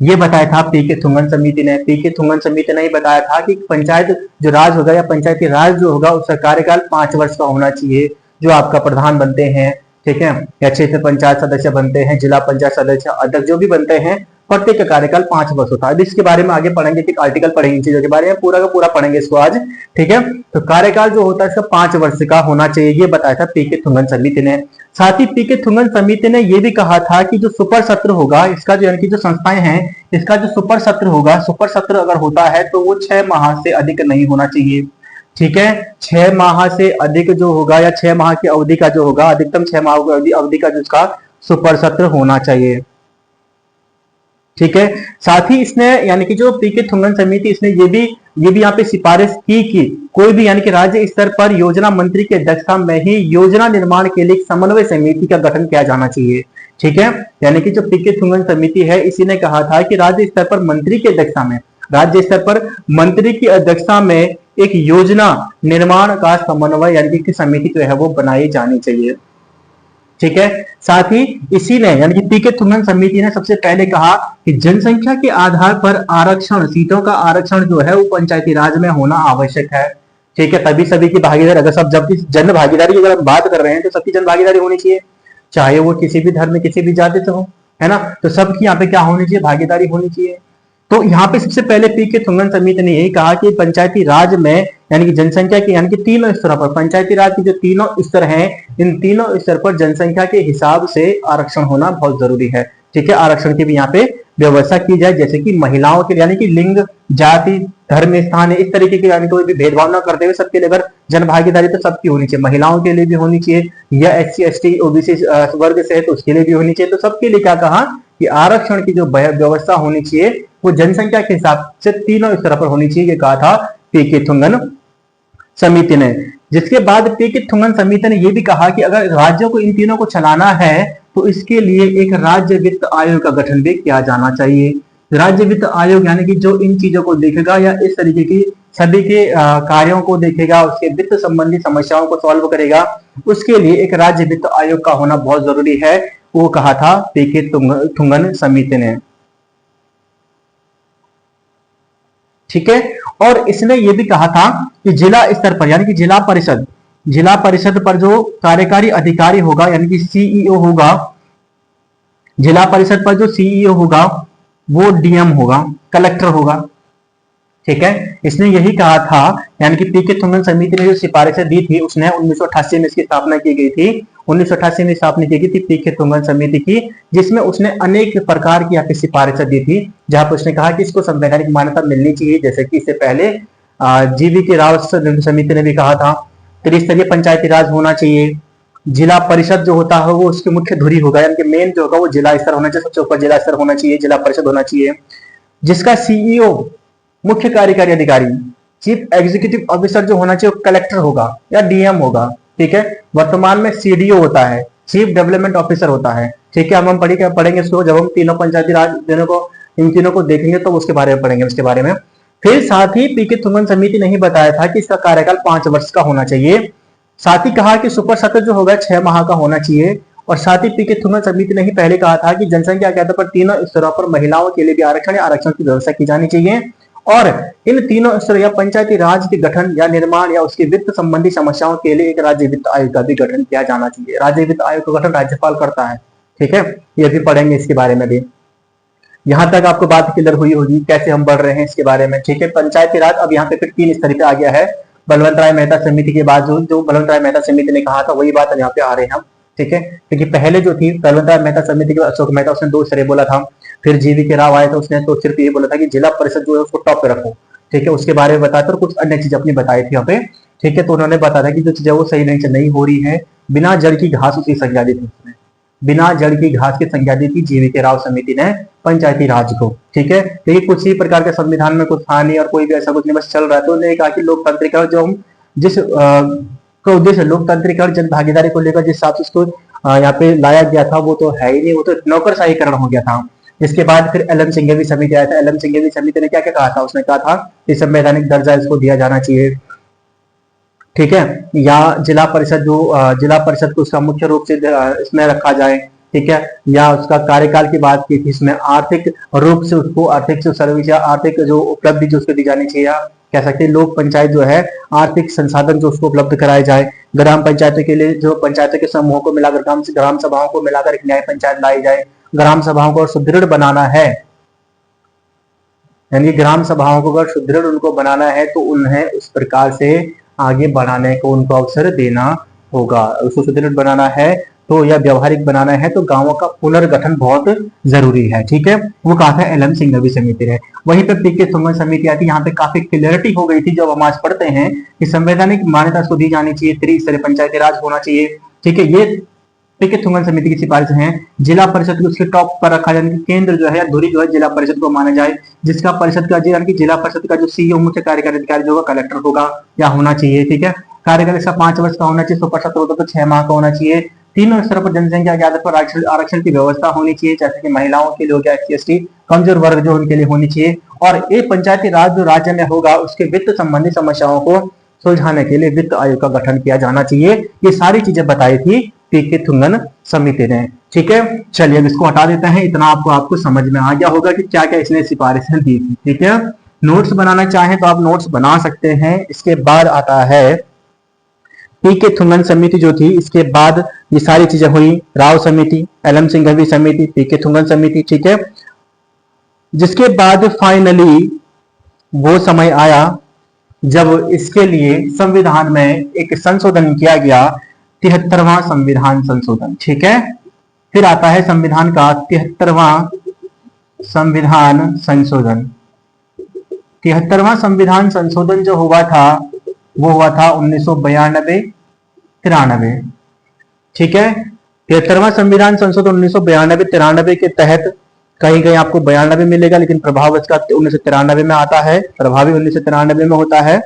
ये बताया था पी के थुंगन समिति ने। पी के थुंगन समिति ने ही बताया था कि पंचायत जो राज होगा या पंचायती राज जो होगा उसका कार्यकाल 5 वर्ष का होना चाहिए। जो आपका प्रधान बनते हैं, ठीक है, या क्षेत्र पंचायत सदस्य बनते हैं, जिला पंचायत सदस्य, अध्यक्ष जो भी बनते हैं, प्रत्येक का कार्यकाल 5 वर्ष होता है। अब इसके बारे में आगे पढ़ेंगे, एक आर्टिकल पढ़ेंगे इन चीजों के बारे में, पूरा का पूरा पढ़ेंगे इसको आज, ठीक है। तो कार्यकाल जो होता है इसका 5 वर्ष का होना चाहिए, ये बताया था पी के थुंगन समिति ने। साथ ही पी के थुंगन समिति ने यह भी कहा था कि जो सुपर सत्र होगा इसका, जो यानी कि जो संस्थाएं हैं इसका जो सुपर सत्र होगा, सुपर सत्र अगर होता है तो वो 6 माह से अधिक नहीं होना चाहिए, ठीक है। 6 माह से अधिक जो होगा या 6 माह की अवधि का जो होगा, अधिकतम 6 माह की अवधि का जो इसका सुपर सत्र होना चाहिए, ठीक है। साथ ही इसने यानी कि जो पी के थुंगन समिति इसने ये भी यहाँ पे सिफारिश की कि कोई भी यानी कि राज्य स्तर पर योजना मंत्री की अध्यक्षता में ही योजना निर्माण के लिए समन्वय समिति का गठन किया जाना चाहिए, ठीक है। यानी कि जो पी के थुंगन समिति है इसी ने कहा था कि राज्य स्तर पर मंत्री की अध्यक्षता में, राज्य स्तर पर मंत्री की अध्यक्षता में एक योजना निर्माण का समन्वय यानी कि समिति जो है वो बनाई जानी चाहिए, ठीक है। साथ ही इसी ने यानी कि पी के थुंगन समिति ने सबसे पहले कहा कि जनसंख्या के आधार पर आरक्षण, सीटों का आरक्षण जो है वो पंचायती राज में होना आवश्यक है, ठीक है। तभी सभी की भागीदारी, अगर सब जब जन भागीदारी की अगर हम बात कर रहे हैं तो सबकी जन भागीदारी होनी चाहिए, चाहे वो किसी भी धर्म में किसी भी जाति से हो, है ना। तो सबकी यहाँ पे क्या होनी चाहिए, भागीदारी होनी चाहिए। तो यहाँ पे सबसे पहले पी के थुंगन समिति ने यही कहा कि पंचायती राज में यानी कि जनसंख्या के यानी कि तीनों स्तरों पर, पंचायती राज के जो तीनों स्तर हैं इन तीनों स्तर पर जनसंख्या के हिसाब से आरक्षण होना बहुत जरूरी है, ठीक है। आरक्षण की भी यहाँ पे व्यवस्था की जाए, जैसे कि महिलाओं के लिए यानी कि लिंग, जाति, धर्म, स्थान, इस तरीके के यानी कोई भी भेदभाव न करते हुए सबके लिए अगर जन भागीदारी तो सबकी होनी चाहिए, महिलाओं के लिए भी होनी चाहिए, या SC ST OBC वर्ग से है तो उसके लिए भी होनी चाहिए। तो सबके लिए क्या कहा कि आरक्षण की जो व्यवस्था होनी चाहिए वो जनसंख्या के हिसाब से तीनों स्तर पर होनी चाहिए, ये कहा था पी के थुंगन समिति ने। जिसके बाद पी के थुंगन समिति ने यह भी कहा कि अगर राज्यों को इन तीनों को चलाना है तो इसके लिए एक राज्य वित्त आयोग का गठन भी किया जाना चाहिए। राज्य वित्त आयोग यानी कि जो इन चीजों को देखेगा या इस तरीके की सभी के कार्यों को देखेगा, उसके वित्त संबंधी समस्याओं को सॉल्व करेगा, उसके लिए एक राज्य वित्त आयोग का होना बहुत जरूरी है, वो कहा था पी के थुंगन समिति ने, ठीक है। और इसने ये भी कहा था कि जिला स्तर पर यानी कि जिला परिषद पर जो कार्यकारी अधिकारी होगा यानी कि CEO होगा, जिला परिषद पर जो CEO होगा वो DM होगा, कलेक्टर होगा, ठीक है। इसने यही कहा था यानी कि पी के थुंगन समिति ने जो सिफारिशें दी थी उसने 1988 में इसकी स्थापना की गई थी, 1988 में स्थापना की गई थी पी के थुंगन समिति की, जिसमें उसने अनेक प्रकार की यहाँ पे सिफारिशें दी थी, जहां पर उसने कहा कि इसको संवैधानिक मान्यता मिलनी चाहिए। जैसे कि इससे पहले GV राव समिति ने भी कहा था त्रिस्तरीय पंचायती राज होना चाहिए, जिला परिषद जो होता है वो उसकी मुख्य धुरी होगा यानी कि मेन जो होगा वो जिला स्तर होना चाहिए, सबसे ऊपर जिला स्तर होना चाहिए, जिला परिषद होना चाहिए, जिसका CEO मुख्य कार्यकारी अधिकारी, चीफ एग्जीक्यूटिव ऑफिसर जो होना चाहिए कलेक्टर होगा या DM होगा, ठीक है। वर्तमान में CDO होता है, चीफ डेवलपमेंट ऑफिसर होता है, ठीक है। हम पढ़ेंगे इसको जब हम तीनों पंचायती राज इन तीनों को देखेंगे तो उसके बारे में पढ़ेंगे उसके बारे में। फिर साथ ही पी के थुंगन समिति ने ही बताया था कि इसका कार्यकाल 5 वर्ष का होना चाहिए। साथ ही कहा कि सुपर सत्र जो होगा 6 माह का होना चाहिए। और साथ ही पी के थुंगन समिति ने ही पहले कहा था कि जनसंख्या के आधार पर तीनों स्तरों पर महिलाओं के लिए भी आरक्षण की व्यवस्था की जानी चाहिए, और इन तीनों स्तर या पंचायती राज के गठन या निर्माण या उसके वित्त संबंधी समस्याओं के लिए एक राज्य वित्त आयोग का भी गठन किया जाना चाहिए। राज्य वित्त आयोग का गठन राज्यपाल करता है, ठीक है। ये भी पढ़ेंगे इसके बारे में भी। यहां तक आपको बात क्लियर हुई होगी कैसे हम बढ़ रहे हैं इसके बारे में, ठीक है। पंचायती राज अब यहाँ पे फिर 3 स्तर पे आ गया है। बलवंत राय मेहता समिति के बाद जो बलवंत राय मेहता समिति ने कहा था वही बात यहाँ पे आ रहे हैं हम, ठीक है। क्योंकि पहले जो थी बलवंत राय मेहता समिति के अशोक मेहता उसने 2 स्तरीय बोला था, फिर GV राव आए तो उसने तो सिर्फ ये बोला था कि जिला परिषद जो है उसको टॉप पे रखो, ठीक है। उसके बारे में बताया और कुछ अन्य चीज अपनी बताई थी यहाँ पे, ठीक है। तो उन्होंने बताया था कि जो चीजें वो सही नहीं हो रही है, बिना जड़ की घास उसकी संज्ञा दी थी उसने, बिना जड़ की घास की संज्ञा दी थी GV राव समिति ने पंचायती राज को, ठीक है। क्योंकि कुछ ही प्रकार के संविधान में कुछ था नहीं और कोई भी ऐसा कुछ नहीं बस चल रहा है। तो उन्होंने कहा कि लोकतांत्रिकरण जो हम जिस का उद्देश्य लोकतांत्रिकरण जन भागीदारी को लेकर जिस हिसाब से उसको यहाँ पे लाया गया था वो तो है ही नहीं, वो तो नौकरशाहीकरण हो गया था। इसके बाद फिर LM सिंघवी समिति आया था। LM सिंघवी समिति ने क्या क्या कहा था, उसने कहा था कि संवैधानिक दर्जा इसको दिया जाना चाहिए, ठीक है। या जिला परिषद को उसका मुख्य रूप से इसमें रखा जाए, ठीक है, या उसका कार्यकाल की बात की थी, इसमें आर्थिक रूप से उसको आर्थिक जो सर्विस या आर्थिक जो उपलब्धि जो उसको दी जानी चाहिए, या कह सकते हैं लोक पंचायत जो है आर्थिक संसाधन जो उसको उपलब्ध कराए जाए। ग्राम पंचायतों के लिए जो पंचायतों के समूहों को मिलाकर ग्राम सभाओं को मिलाकर एक न्याय पंचायत लाई जाए। ग्राम सभाओं को सुदृढ़ बनाना है, यानी ग्राम सभाओं को अगर सुदृढ़ उनको बनाना है तो उन्हें उस प्रकार से आगे बढ़ाने को उनको अवसर देना होगा। उसको सुदृढ़ बनाना है तो या व्यवहारिक बनाना है तो गांवों का पुनर्गठन बहुत जरूरी है। ठीक है, वो कहा था एल एम सिंघवी समिति ने। वहीं पे पी के थुंगन समिति आती है। यहाँ पे काफी क्लियरिटी हो गई थी जब हम आज पढ़ते हैं कि संवैधानिक मान्यता उसको दी जानी चाहिए, त्रिस्तरीय पंचायती राज होना चाहिए। ठीक है, ये पी के थुंगन समिति की सिफारिश है। जिला परिषद को उसके टॉप पर रखा जाए, केंद्र जो है धुरी जो है जिला परिषद को माना जाए, जिसका परिषद का यानी कि जिला परिषद का जो सीईओ मुख्य कार्यकारी अधिकारी जो होगा कलेक्टर होगा या होना चाहिए। ठीक है, कार्यकाल इसका 5 वर्ष का होना चाहिए, 100% होता तो 6 माह का होना चाहिए। तीनों स्तर पर जनसंख्या के आधार पर आरक्षण की व्यवस्था होनी चाहिए, जैसे कि महिलाओं के लिए हो गया, SC/ST कमजोर वर्ग जो उनके लिए होनी चाहिए। और ये पंचायती राज जो राज्य में होगा उसके वित्त संबंधी समस्याओं को सुलझाने के लिए वित्त आयोग का गठन किया जाना चाहिए। ये सारी चीजें बताई थी पी के थुंगन समिति ने। ठीक है, चलिए अब इसको हटा देते हैं। इतना आपको समझ में आ गया होगा कि क्या क्या इसने सिफारिशें दी थी। ठीक है, नोट्स बनाना चाहें तो आप नोट्स बना सकते हैं। इसके बाद आता है पी के थुंगन समिति जो थी, इसके बाद ये सारी चीजें हुई, राव समिति, एल एम सिंघवी समिति, पी के थुंगन समिति। ठीक है, जिसके बाद फाइनली वो समय आया जब इसके लिए संविधान में एक संशोधन किया गया, 73वां संविधान संशोधन। ठीक है, फिर आता है संविधान का 73वां संविधान संशोधन। 73वां संविधान संशोधन जो हुआ था वो हुआ था 1992-93। ठीक है, 73वां संविधान संशोधन 1992-93 के तहत कहीं कहीं आपको 92 मिलेगा, लेकिन प्रभाव इसका 1993 में आता है, प्रभावी 1993 में होता है।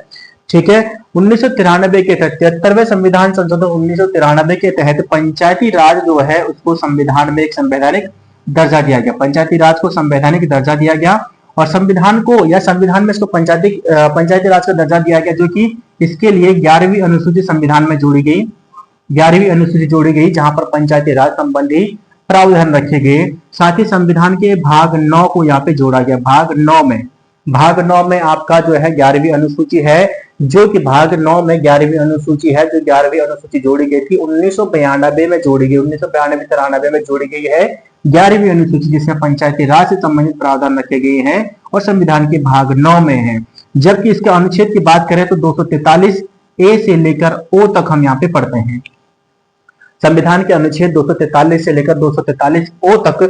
ठीक है, 1993 के तहत 73वें संविधान संशोधन 1993 के तहत पंचायती राज जो है उसको संविधान में एक संवैधानिक दर्जा दिया गया। पंचायती राज को संवैधानिक दर्जा दिया गया और संविधान को या संविधान में इसको पंचायती राज का दर्जा दिया गया, जो कि इसके लिए 11वीं अनुसूची संविधान में जोड़ी गई। 11वीं अनुसूची जोड़ी गई जहां पर पंचायती राज संबंधी प्रावधान रखे गए। साथ ही संविधान के भाग 9 को यहाँ पे जोड़ा गया। भाग 9 में आपका जो है 11वीं अनुसूची है, जो कि भाग 9 में 11वीं अनुसूची है, जो 11वीं अनुसूची जोड़ी गई थी 1992 में जोड़ी गई, 1992-93 में जोड़ी गई है 11वीं अनुसूची, जिसमें पंचायती राज से संबंधित प्रावधान रखे गए हैं और संविधान के भाग 9 में है। जबकि इसके अनुच्छेद की बात करें तो 243 ए से लेकर ओ तक हम यहाँ पे पढ़ते हैं। संविधान के अनुच्छेद 243 से लेकर 243 ओ तक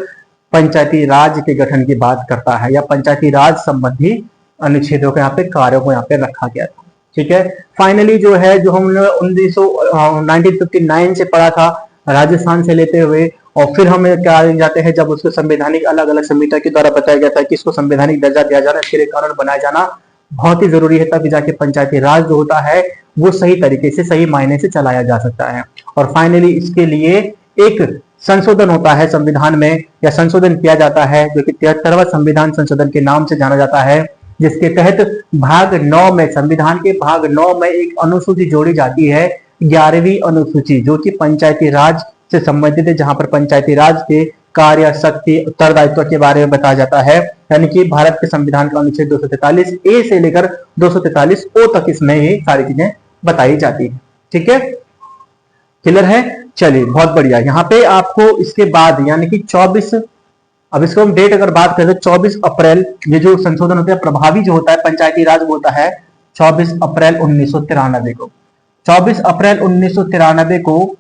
पंचायती राज के गठन की बात करता है, या पंचायती राज संबंधी अनुच्छेदों के यहाँ पे कार्यों को यहाँ पे रखा गया था। ठीक है, फाइनली जो है जो हमने 1959 से पढ़ा था राजस्थान से लेते हुए, और फिर हम क्या जाते हैं जब उसको संवैधानिक अलग अलग समितियों के द्वारा बताया गया था कि इसको संवैधानिक दर्जा दिया जाना, इसके लिए कानून बनाया जाना बहुत ही जरूरी है, तभी जाके पंचायती राज जो होता है वो सही तरीके से सही मायने से चलाया जा सकता है। और फाइनली इसके लिए एक संशोधन होता है संविधान में, या संशोधन किया जाता है, जो कि 73वां संविधान संशोधन के नाम से जाना जाता है, जिसके तहत भाग 9 में, संविधान के भाग 9 में एक अनुसूची जोड़ी जाती है, 11वीं अनुसूची, जो कि पंचायती राज से संबंधित है, जहां पर पंचायती राज के कार्य, शक्ति, उत्तरदायित्व के बारे में बताया जाता है। यानी कि भारत के संविधान का अनुच्छेद 243 ए से लेकर 243 ओ तक इसमें ये सारी चीजें बताई जाती है। ठीक है, क्लियर है? चलिए बहुत बढ़िया। यहाँ पे आपको इसके बाद यानी कि 24, अब इसको हम डेट अगर बात करें तो 24 अप्रैल ये जो संशोधन होता है प्रभावी जो होता है पंचायती राज होता है 24 अप्रैल 1993 को। 24 अप्रैल 1993 को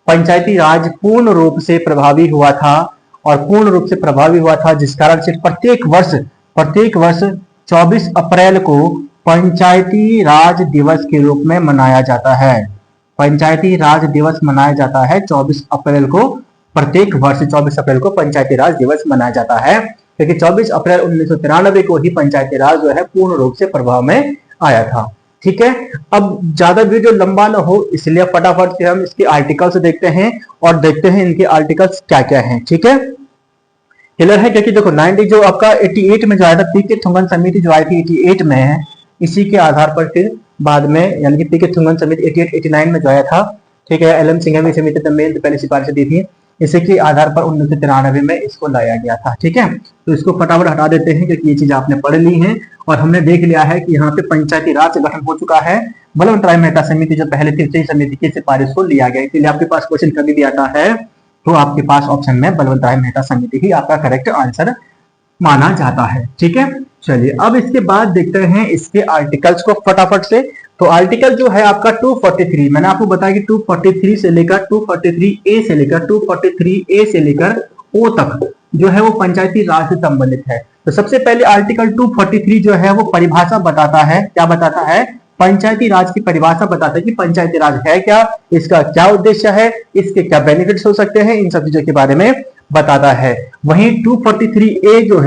पंचायती राज पूर्ण रूप से प्रभावी हुआ था, और पूर्ण रूप से प्रभावी हुआ था जिस कारण से प्रत्येक वर्ष 24 अप्रैल को पंचायती राज दिवस के रूप में मनाया जाता है। पंचायती राज दिवस मनाया जाता है 24 अप्रैल को, प्रत्येक वर्ष 24 अप्रैल को पंचायती राज दिवस मनाया जाता है, क्योंकि 24 अप्रैल 1993 को ही पंचायती राज जो है पूर्ण रूप से प्रभाव में आया था। ठीक है, अब ज्यादा वीडियो लंबा ना हो इसलिए फटाफट से हम इसके आर्टिकल्स देखते हैं और देखते हैं इनके आर्टिकल्स क्या क्या हैं। ठीक है, क्लियर है? क्योंकि देखो 90 जो आपका 88 में जो आया था पी के थुंगन समिति जो आई थी 88 में है, इसी के आधार पर फिर बाद में यानी कि पी के थुंगन समिति 88-89 में जो आया था। ठीक है, एल एम सिंघवी समिति ने मेन पहले सिफारिश दी थी, इसी के आधार पर 1993 में इसको लाया गया था। ठीक है, तो इसको फटाफट हटा देते हैं क्योंकि ये चीज आपने पढ़ ली है और हमने देख लिया है कि यहाँ पे पंचायती राज गठन हो चुका है। बलवंत राय मेहता समिति जो पहले थी उसी समिति की सिफारिश को लिया गया, इसलिए आपके पास क्वेश्चन कभी भी आता है तो आपके पास ऑप्शन में बलवंत राय मेहता समिति ही आपका करेक्ट आंसर माना जाता है। ठीक है, चलिए अब इसके बाद देखते हैं इसके आर्टिकल्स को फटाफट से। तो आर्टिकल जो है आपका 243, मैंने आपको बताया कि 243 से लेकर 243A से लेकर 243A से लेकर O तक जो है वो पंचायती राज से संबंधित है। तो सबसे पहले आर्टिकल 243 जो है वो परिभाषा बताता है, क्या बताता है, पंचायती राज की परिभाषा बताता है कि पंचायती राज है क्या, इसका क्या उद्देश्य है, इसके क्या बेनिफिट्स हो सकते हैं, इन सब चीजों के बारे में बताता है। वहीं 243A जो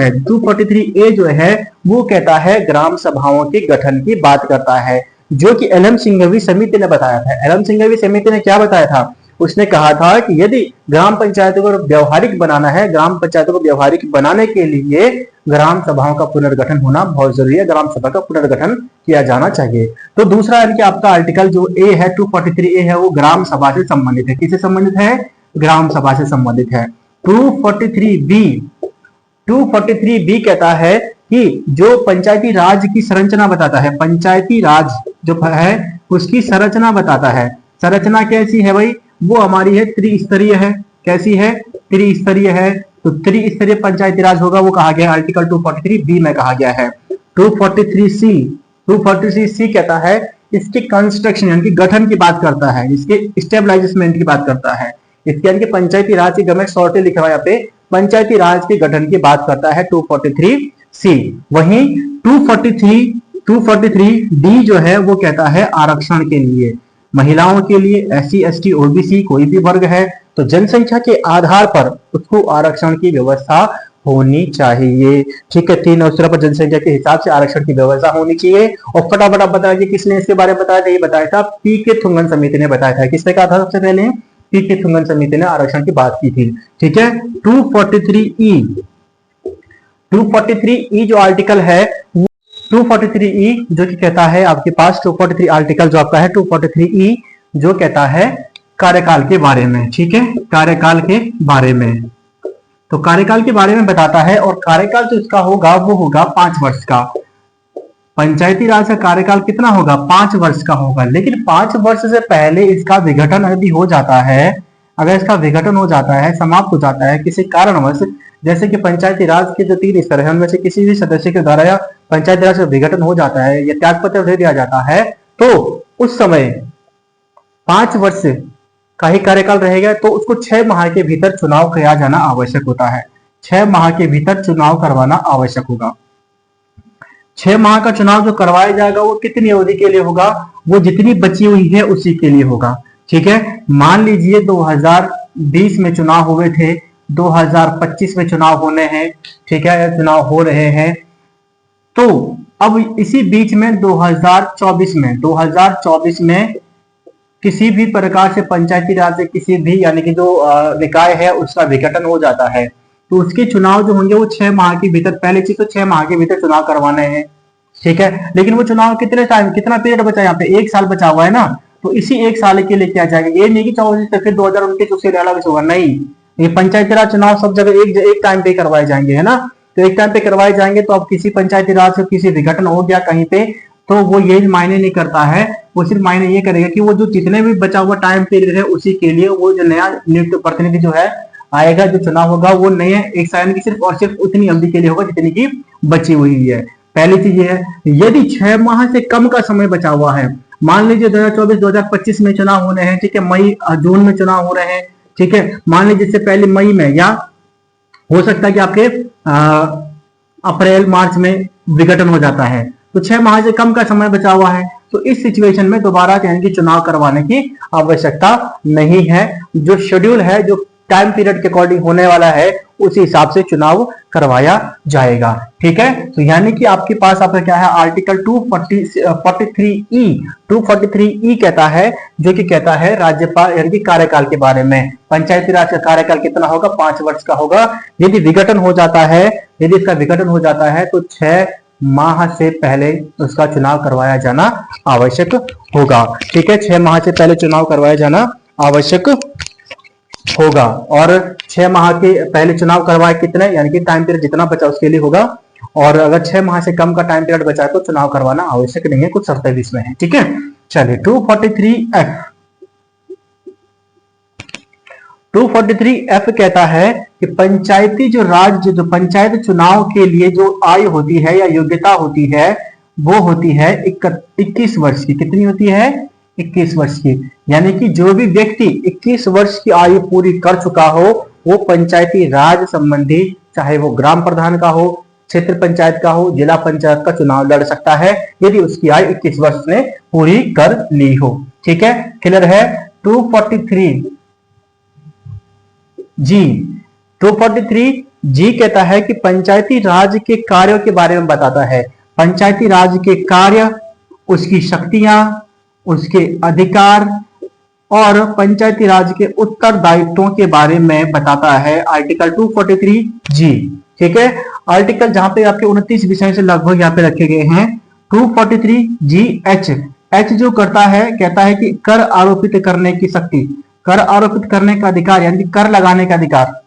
है वो कहता है ग्राम सभाओं के गठन की बात करता है, जो कि एल एम सिंघवी समिति ने बताया था। एल एम सिंघवी समिति ने क्या बताया था, उसने कहा था कि यदि ग्राम पंचायतों को व्यवहारिक बनाना है, ग्राम पंचायतों को व्यवहारिक बनाने के लिए ग्राम सभाओं का पुनर्गठन होना बहुत जरूरी है, ग्राम सभा का पुनर्गठन किया जाना चाहिए। तो दूसरा यानी कि आपका आर्टिकल जो ए है 243A है वो ग्राम सभा से संबंधित है। किससे संबंधित है, ग्राम सभा से संबंधित है। 243B कहता है कि जो पंचायती राज की संरचना बताता है, पंचायती राज जो है उसकी संरचना बताता है। संरचना कैसी है भाई, वो हमारी है त्रिस्तरीय है। कैसी है, त्रिस्तरीय है। तो त्रिस्तरीय पंचायती राज होगा, वो कहा गया आर्टिकल 243B में कहा गया है। 243C कहता है इसके कंस्ट्रक्शन यानी कि गठन की बात करता है, इसके स्टेबलाइजमेंट की बात करता है, इसके यानी कि पंचायती राज की गवर्नमेंट शॉर्टेज लिखा हुआ यहाँ पे, पंचायती राज के गठन की बात करता है 243C। वहीं 243D जो है वो कहता है आरक्षण के लिए, महिलाओं के लिए, SC ST OBC कोई भी वर्ग है तो जनसंख्या के आधार पर उसको आरक्षण की व्यवस्था होनी चाहिए। ठीक है, 3 अवसरों पर जनसंख्या के हिसाब से आरक्षण की व्यवस्था होनी चाहिए। और फटाफट आप बताइए किसने इसके बारे में बताया था, ये बताया था पी.के. थुंगन समिति ने बताया था। किसने कहा था सबसे पहले, पी.के. थुंगन समिति ने आरक्षण की बात की थी। ठीक है, 243E जो आर्टिकल है 243E जो कि कहता है आपके पास 243 आर्टिकल जो आपका है 243E जो कहता है कार्यकाल के बारे में। ठीक है, कार्यकाल के बारे में, तो कार्यकाल के बारे में बताता है और कार्यकाल जो इसका होगा वो होगा 5 वर्ष का। पंचायती राज का कार्यकाल कितना होगा, 5 वर्ष का होगा। लेकिन 5 वर्ष से पहले इसका विघटन यदि हो जाता है, अगर इसका विघटन हो जाता है, समाप्त हो जाता है किसी कारणवश, जैसे कि पंचायती राज के जो 3 स्तर है उनमें से किसी भी सदस्य के द्वारा या पंचायती राज का विघटन हो जाता है या त्यागपत्र दे दिया जाता है, तो उस समय 5 वर्ष का ही कार्यकाल रहेगा, तो उसको 6 माह के भीतर चुनाव किया जाना आवश्यक होता है। 6 माह के भीतर चुनाव करवाना आवश्यक होगा। 6 माह का चुनाव जो करवाया जाएगा वो कितनी अवधि के लिए होगा, वो जितनी बची हुई है उसी के लिए होगा। ठीक है, मान लीजिए 2020 में चुनाव हुए थे, 2025 में चुनाव होने हैं, ठीक है, चुनाव हो रहे हैं, तो अब इसी बीच में 2024 में किसी भी प्रकार से पंचायती राज से किसी भी यानी कि जो निकाय है उसका विघटन हो जाता है, तो उसके चुनाव जो होंगे वो 6 माह के भीतर, पहले चीज तो 6 माह के भीतर चुनाव करवाने हैं। ठीक है, लेकिन वो चुनाव कितने टाइम, कितना पीरियड बचा है, यहाँ पे 1 साल बचा हुआ है ना, तो इसी 1 साल के लिए किया जाएगा। ये नहीं कि 24 से फिर 2029 उससे अलग होगा, नहीं, ये पंचायती राज चुनाव सब जगह एक टाइम पे करवाए जाएंगे, है ना। तो एक टाइम पे करवाए जाएंगे, तो अब किसी पंचायती राज से किसी विघटन हो गया कहीं पे, तो वो ये मायने नहीं करता है, वो सिर्फ मायने ये करेगा कि वो जो जितने भी बचा हुआ टाइम पीरियड है उसी के लिए वो जो नया नियुक्त प्रतिनिधि जो है आएगा, जो चुनाव होगा वो नए एक साल की सिर्फ और सिर्फ उतनी अवधि के लिए होगा जितनी की बची हुई है। पहली चीज ये है, यदि 6 माह से कम का समय बचा हुआ है, मान लीजिए 2024-2025 में चुनाव होने हैं, ठीक है, मई जून में चुनाव हो रहे हैं, ठीक है, मान लीजिए इससे पहले मई में, या हो सकता है कि आपके अप्रैल मार्च में विघटन हो जाता है, तो 6 माह से कम का समय बचा हुआ है, तो इस सिचुएशन में दोबारा यानी कि चुनाव करवाने की आवश्यकता नहीं है। जो शेड्यूल है, जो टाइम पीरियड के अकॉर्डिंग होने वाला है, उसी हिसाब से चुनाव करवाया जाएगा। ठीक है, तो यानी कि आपके पास आपका क्या है, आर्टिकल 243E कहता है, जो कि कहता है राज्यपाल यानी कि कार्यकाल के बारे में। पंचायती राज का कार्यकाल कितना होगा, 5 वर्ष का होगा। यदि विघटन हो जाता है, यदि इसका विघटन हो जाता है तो 6 माह से पहले उसका चुनाव करवाया जाना आवश्यक होगा। ठीक है, 6 माह से पहले चुनाव करवाया जाना आवश्यक होगा, और 6 माह के पहले चुनाव करवाए कितने, यानी कि टाइम पीरियड जितना बचा उसके लिए होगा, और अगर 6 माह से कम का टाइम पीरियड बचा है तो चुनाव करवाना आवश्यक नहीं है, कुछ शर्तें भी इसमें है। ठीक है, चलिए 243F 243F कहता है कि पंचायती जो राज्य जो पंचायत चुनाव के लिए जो आयु होती है या योग्यता होती है वो होती है 21 वर्ष की। कितनी होती है? 21 वर्ष की। यानी कि जो भी व्यक्ति 21 वर्ष की आयु पूरी कर चुका हो वो पंचायती राज संबंधी, चाहे वो ग्राम प्रधान का हो, क्षेत्र पंचायत का हो, जिला पंचायत का चुनाव लड़ सकता है यदि उसकी आयु 21 वर्ष ने पूरी कर ली हो। ठीक है, क्लियर है। 243 जी 243 जी कहता है कि पंचायती राज के कार्यों के बारे में बताता है। पंचायती राज के कार्य, उसकी शक्तियां, उसके अधिकार और पंचायती राज के उत्तरदायित्वों के बारे में बताता है आर्टिकल 243 जी। ठीक है, आर्टिकल जहां पे आपके 29 विषय से लगभग यहाँ पे रखे गए हैं। 243 जी एच जो करता है, कहता है कि कर आरोपित करने की शक्ति, कर आरोपित करने का अधिकार, यानी कर लगाने का अधिकार।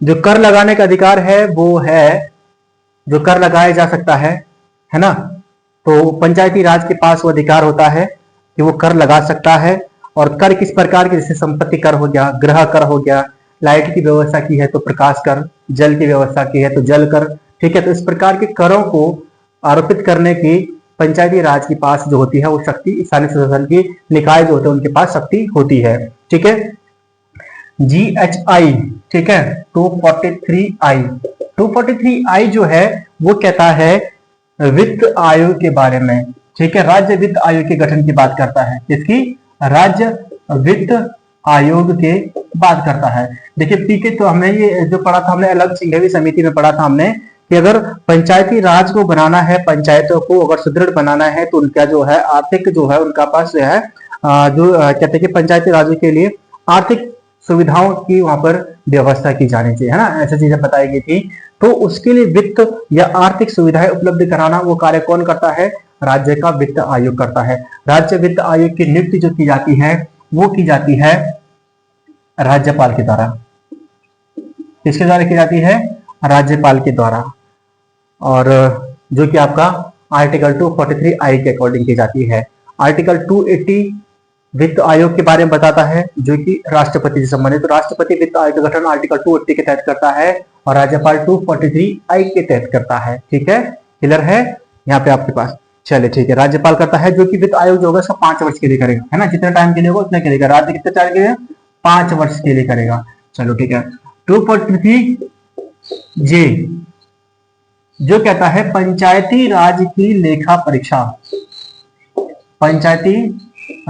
जो कर लगाने का अधिकार है वो है जो कर लगाया जा सकता है ना। तो पंचायती राज के पास वो अधिकार होता है कि वो कर लगा सकता है। और कर किस प्रकार के, जैसे संपत्ति कर हो गया, गृह कर हो गया, लाइट की व्यवस्था की है तो प्रकाश कर, जल की व्यवस्था की है तो जल कर। ठीक है, तो इस प्रकार के करों को आरोपित करने की पंचायती राज के पास जो होती है वो शक्ति, स्थानीय शासन की निकाय जो होते हैं उनके पास शक्ति होती है। ठीक है, GHI, ठीक है 243I जो है वो कहता है वित्त आयोग के बारे में। ठीक है, राज्य वित्त आयोग के गठन की बात करता है। किसकी? राज्य वित्त आयोग के बात करता है। देखिए पीके तो हमने ये जो पढ़ा था, हमने अलग सिंघवी समिति में पढ़ा था हमने कि अगर पंचायती राज को बनाना है, पंचायतों को अगर सुदृढ़ बनाना है तो उनका जो है आर्थिक जो है उनका पास जो है जो कहते हैं कि पंचायती राज के लिए आर्थिक सुविधाओं की वहां पर व्यवस्था की जानी चाहिए, है ना, ऐसी चीजें बताई गई थी। तो उसके लिए वित्त या आर्थिक सुविधाएं उपलब्ध कराना वो कार्य कौन करता है? राज्य का वित्त आयोग करता है। राज्य वित्त आयोग की नियुक्ति जो की जाती है वो की जाती है राज्यपाल के द्वारा। किसके द्वारा की जाती है? राज्यपाल के द्वारा। और जो कि आपका आर्टिकल 243I के अकॉर्डिंग की जाती है। आर्टिकल 280 वित्त आयोग के बारे में बताता है जो कि राष्ट्रपति से संबंधित। तो राष्ट्रपति वित्त आयोग का गठन आर्टिकल 280 के तहत करता है और राज्यपाल 243I के तहत करता है। ठीक है, क्लियर है यहाँ पे आपके पास। चलिए ठीक है, राज्यपाल करता है जो कि वित्त आयोग जो होगा सब 5 वर्ष के लिए करेगा, है ना, जितने टाइम के लिए होगा उतने के लिए। राज्य कितने टाइम के लिए? 5 वर्ष के लिए करेगा। चलो ठीक है। 243J जो कहता है पंचायती राज की लेखा परीक्षा। पंचायती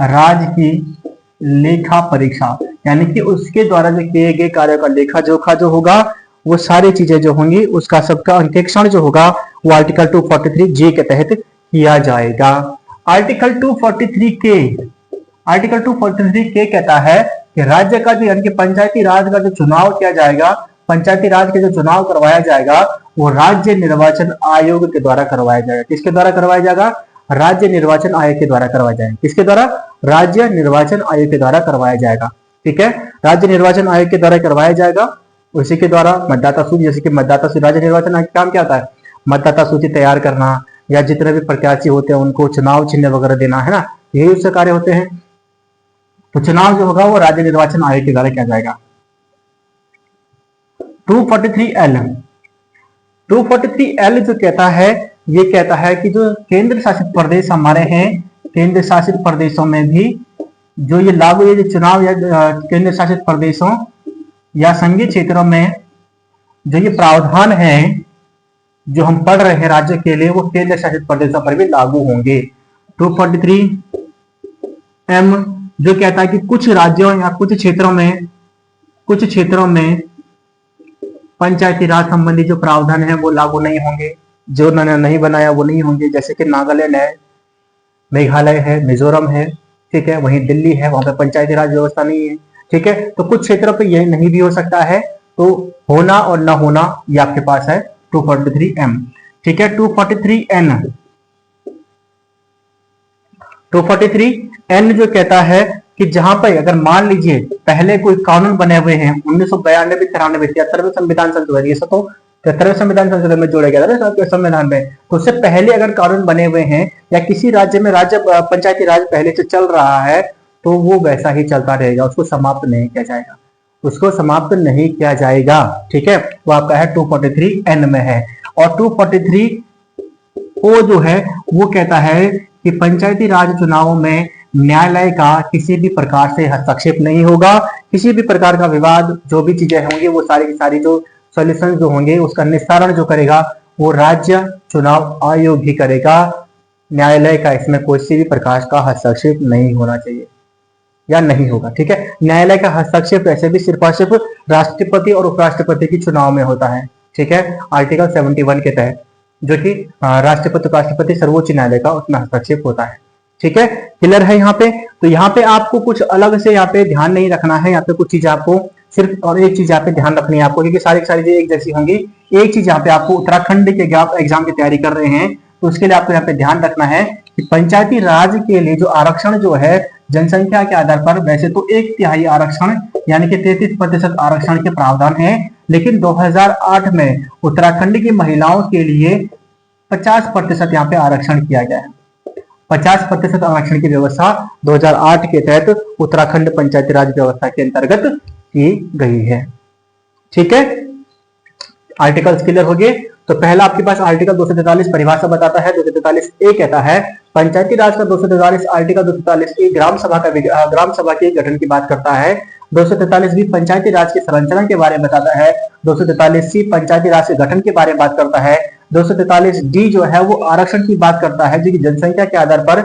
राज की लेखा परीक्षा यानी कि उसके द्वारा जो किए गए कार्यों का लेखा जोखा जो होगा वो सारी चीजें जो होंगी उसका सबका अंकेक्षण जो होगा वो आर्टिकल 243J के तहत किया जाएगा। आर्टिकल 243K कहता है कि राज्य का जो यानी कि पंचायती राज का जो चुनाव किया जाएगा, पंचायती राज के जो चुनाव करवाया जाएगा वो राज्य निर्वाचन आयोग के द्वारा करवाया जाएगा। किसके द्वारा करवाया जाएगा? राज्य निर्वाचन आयोग के द्वारा करवाया जाएगा। किसके द्वारा? राज्य निर्वाचन आयोग के द्वारा करवाया जाएगा। ठीक है, राज्य निर्वाचन आयोग के द्वारा करवाया जाएगा। उसी के द्वारा मतदाता सूची, जैसे कि मतदाता सूची, राज्य निर्वाचन आयोग का काम क्या होता है? मतदाता सूची तैयार करना या जितने भी प्रत्याशी होते हैं उनको चुनाव चिन्ह वगैरह देना, है ना, यही उससे कार्य होते हैं। तो चुनाव जो होगा वो राज्य निर्वाचन आयोग के द्वारा किया जाएगा। 243L जो कहता है, ये कहता है कि जो केंद्र शासित प्रदेश हमारे हैं, केंद्र शासित प्रदेशों में भी जो ये लागू ये चुनाव या केंद्र शासित प्रदेशों या संघीय क्षेत्रों में जो ये प्रावधान है जो हम पढ़ रहे हैं राज्य के लिए वो केंद्र शासित प्रदेशों पर भी लागू होंगे। 243M जो कहता है कि कुछ राज्यों या कुछ क्षेत्रों में पंचायती राज संबंधी जो प्रावधान है वो लागू नहीं होंगे, जो उन्होंने नहीं बनाया वो नहीं होंगे। जैसे कि नागालैंड है, मेघालय है, मिजोरम है, ठीक है, वहीं दिल्ली है, वहां पे पंचायती राज व्यवस्था नहीं है। ठीक है, तो कुछ क्षेत्रों पे यह नहीं भी हो सकता है। तो होना और ना होना ये आपके पास है 243M। ठीक है, 243N जो कहता है कि जहां पर अगर मान लीजिए पहले कोई कानून बने हुए हैं 1992, 93, 73वें संविधान संशोधन, ये सब तो 73वें संविधान संशोधन में जोड़ा गया था ना संविधान में, तो उससे पहले अगर कानून बने हुए हैं या किसी राज्य में राज्य पंचायती राज पहले से चल रहा है तो वो वैसा ही चलता रहेगा, उसको समाप्त नहीं किया जाएगा, उसको समाप्त नहीं किया जाएगा। ठीक है, वो आपका है 243N में है। और 243O जो है वो कहता है कि पंचायती राज चुनावों में न्यायालय का किसी भी प्रकार से हस्तक्षेप नहीं होगा, किसी भी प्रकार का विवाद जो भी चीजें होंगी वो सारी की सारी जो सॉल्यूशन जो होंगे उसका निस्तारण जो करेगा वो राज्य चुनाव आयोग ही करेगा। न्यायालय का इसमें किसी भी प्रकार का हस्तक्षेप नहीं होना चाहिए या नहीं होगा। ठीक है, न्यायालय का हस्तक्षेप वैसे भी सिर्फ और सिर्फ राष्ट्रपति और उपराष्ट्रपति के चुनाव में होता है। ठीक है, आर्टिकल 71 के तहत जो कि राष्ट्रपति उपराष्ट्रपति सर्वोच्च न्यायालय का उसमें हस्तक्षेप होता है। ठीक है, क्लियर है यहाँ पे। तो यहाँ पे आपको कुछ अलग से यहाँ पे ध्यान नहीं रखना है, यहाँ पे कुछ चीज आपको सिर्फ और एक चीज यहाँ पे ध्यान रखनी है आपको, क्योंकि सारी चीजें एक जैसी होंगी। एक चीज यहाँ पे आपको उत्तराखंड के एग्जाम की तैयारी कर रहे हैं तो उसके लिए आपको यहाँ पे ध्यान रखना है कि पंचायती राज के लिए जो आरक्षण जो है जनसंख्या के आधार पर वैसे तो 1/3 आरक्षण यानी कि 33% आरक्षण के प्रावधान है, लेकिन 2008 में उत्तराखंड की महिलाओं के लिए 50% यहाँ पे आरक्षण किया गया है। 50% आरक्षण की व्यवस्था 2008 के तहत उत्तराखंड पंचायती राज व्यवस्था के अंतर्गत की गई है। ठीक है, आर्टिकल्स क्लियर हो गए। तो पहला आपके पास आर्टिकल 243 परिभाषा बताता है। 243A कहता है पंचायती राज का 243 आर्टिकल 243A ग्राम सभा के गठन की बात करता है। 243B पंचायती राज के संरचना के बारे में बताता है। 243C पंचायती राज के गठन के बारे में बात करता है। 243D जो है वो आरक्षण की बात करता है, जो कि जनसंख्या के आधार पर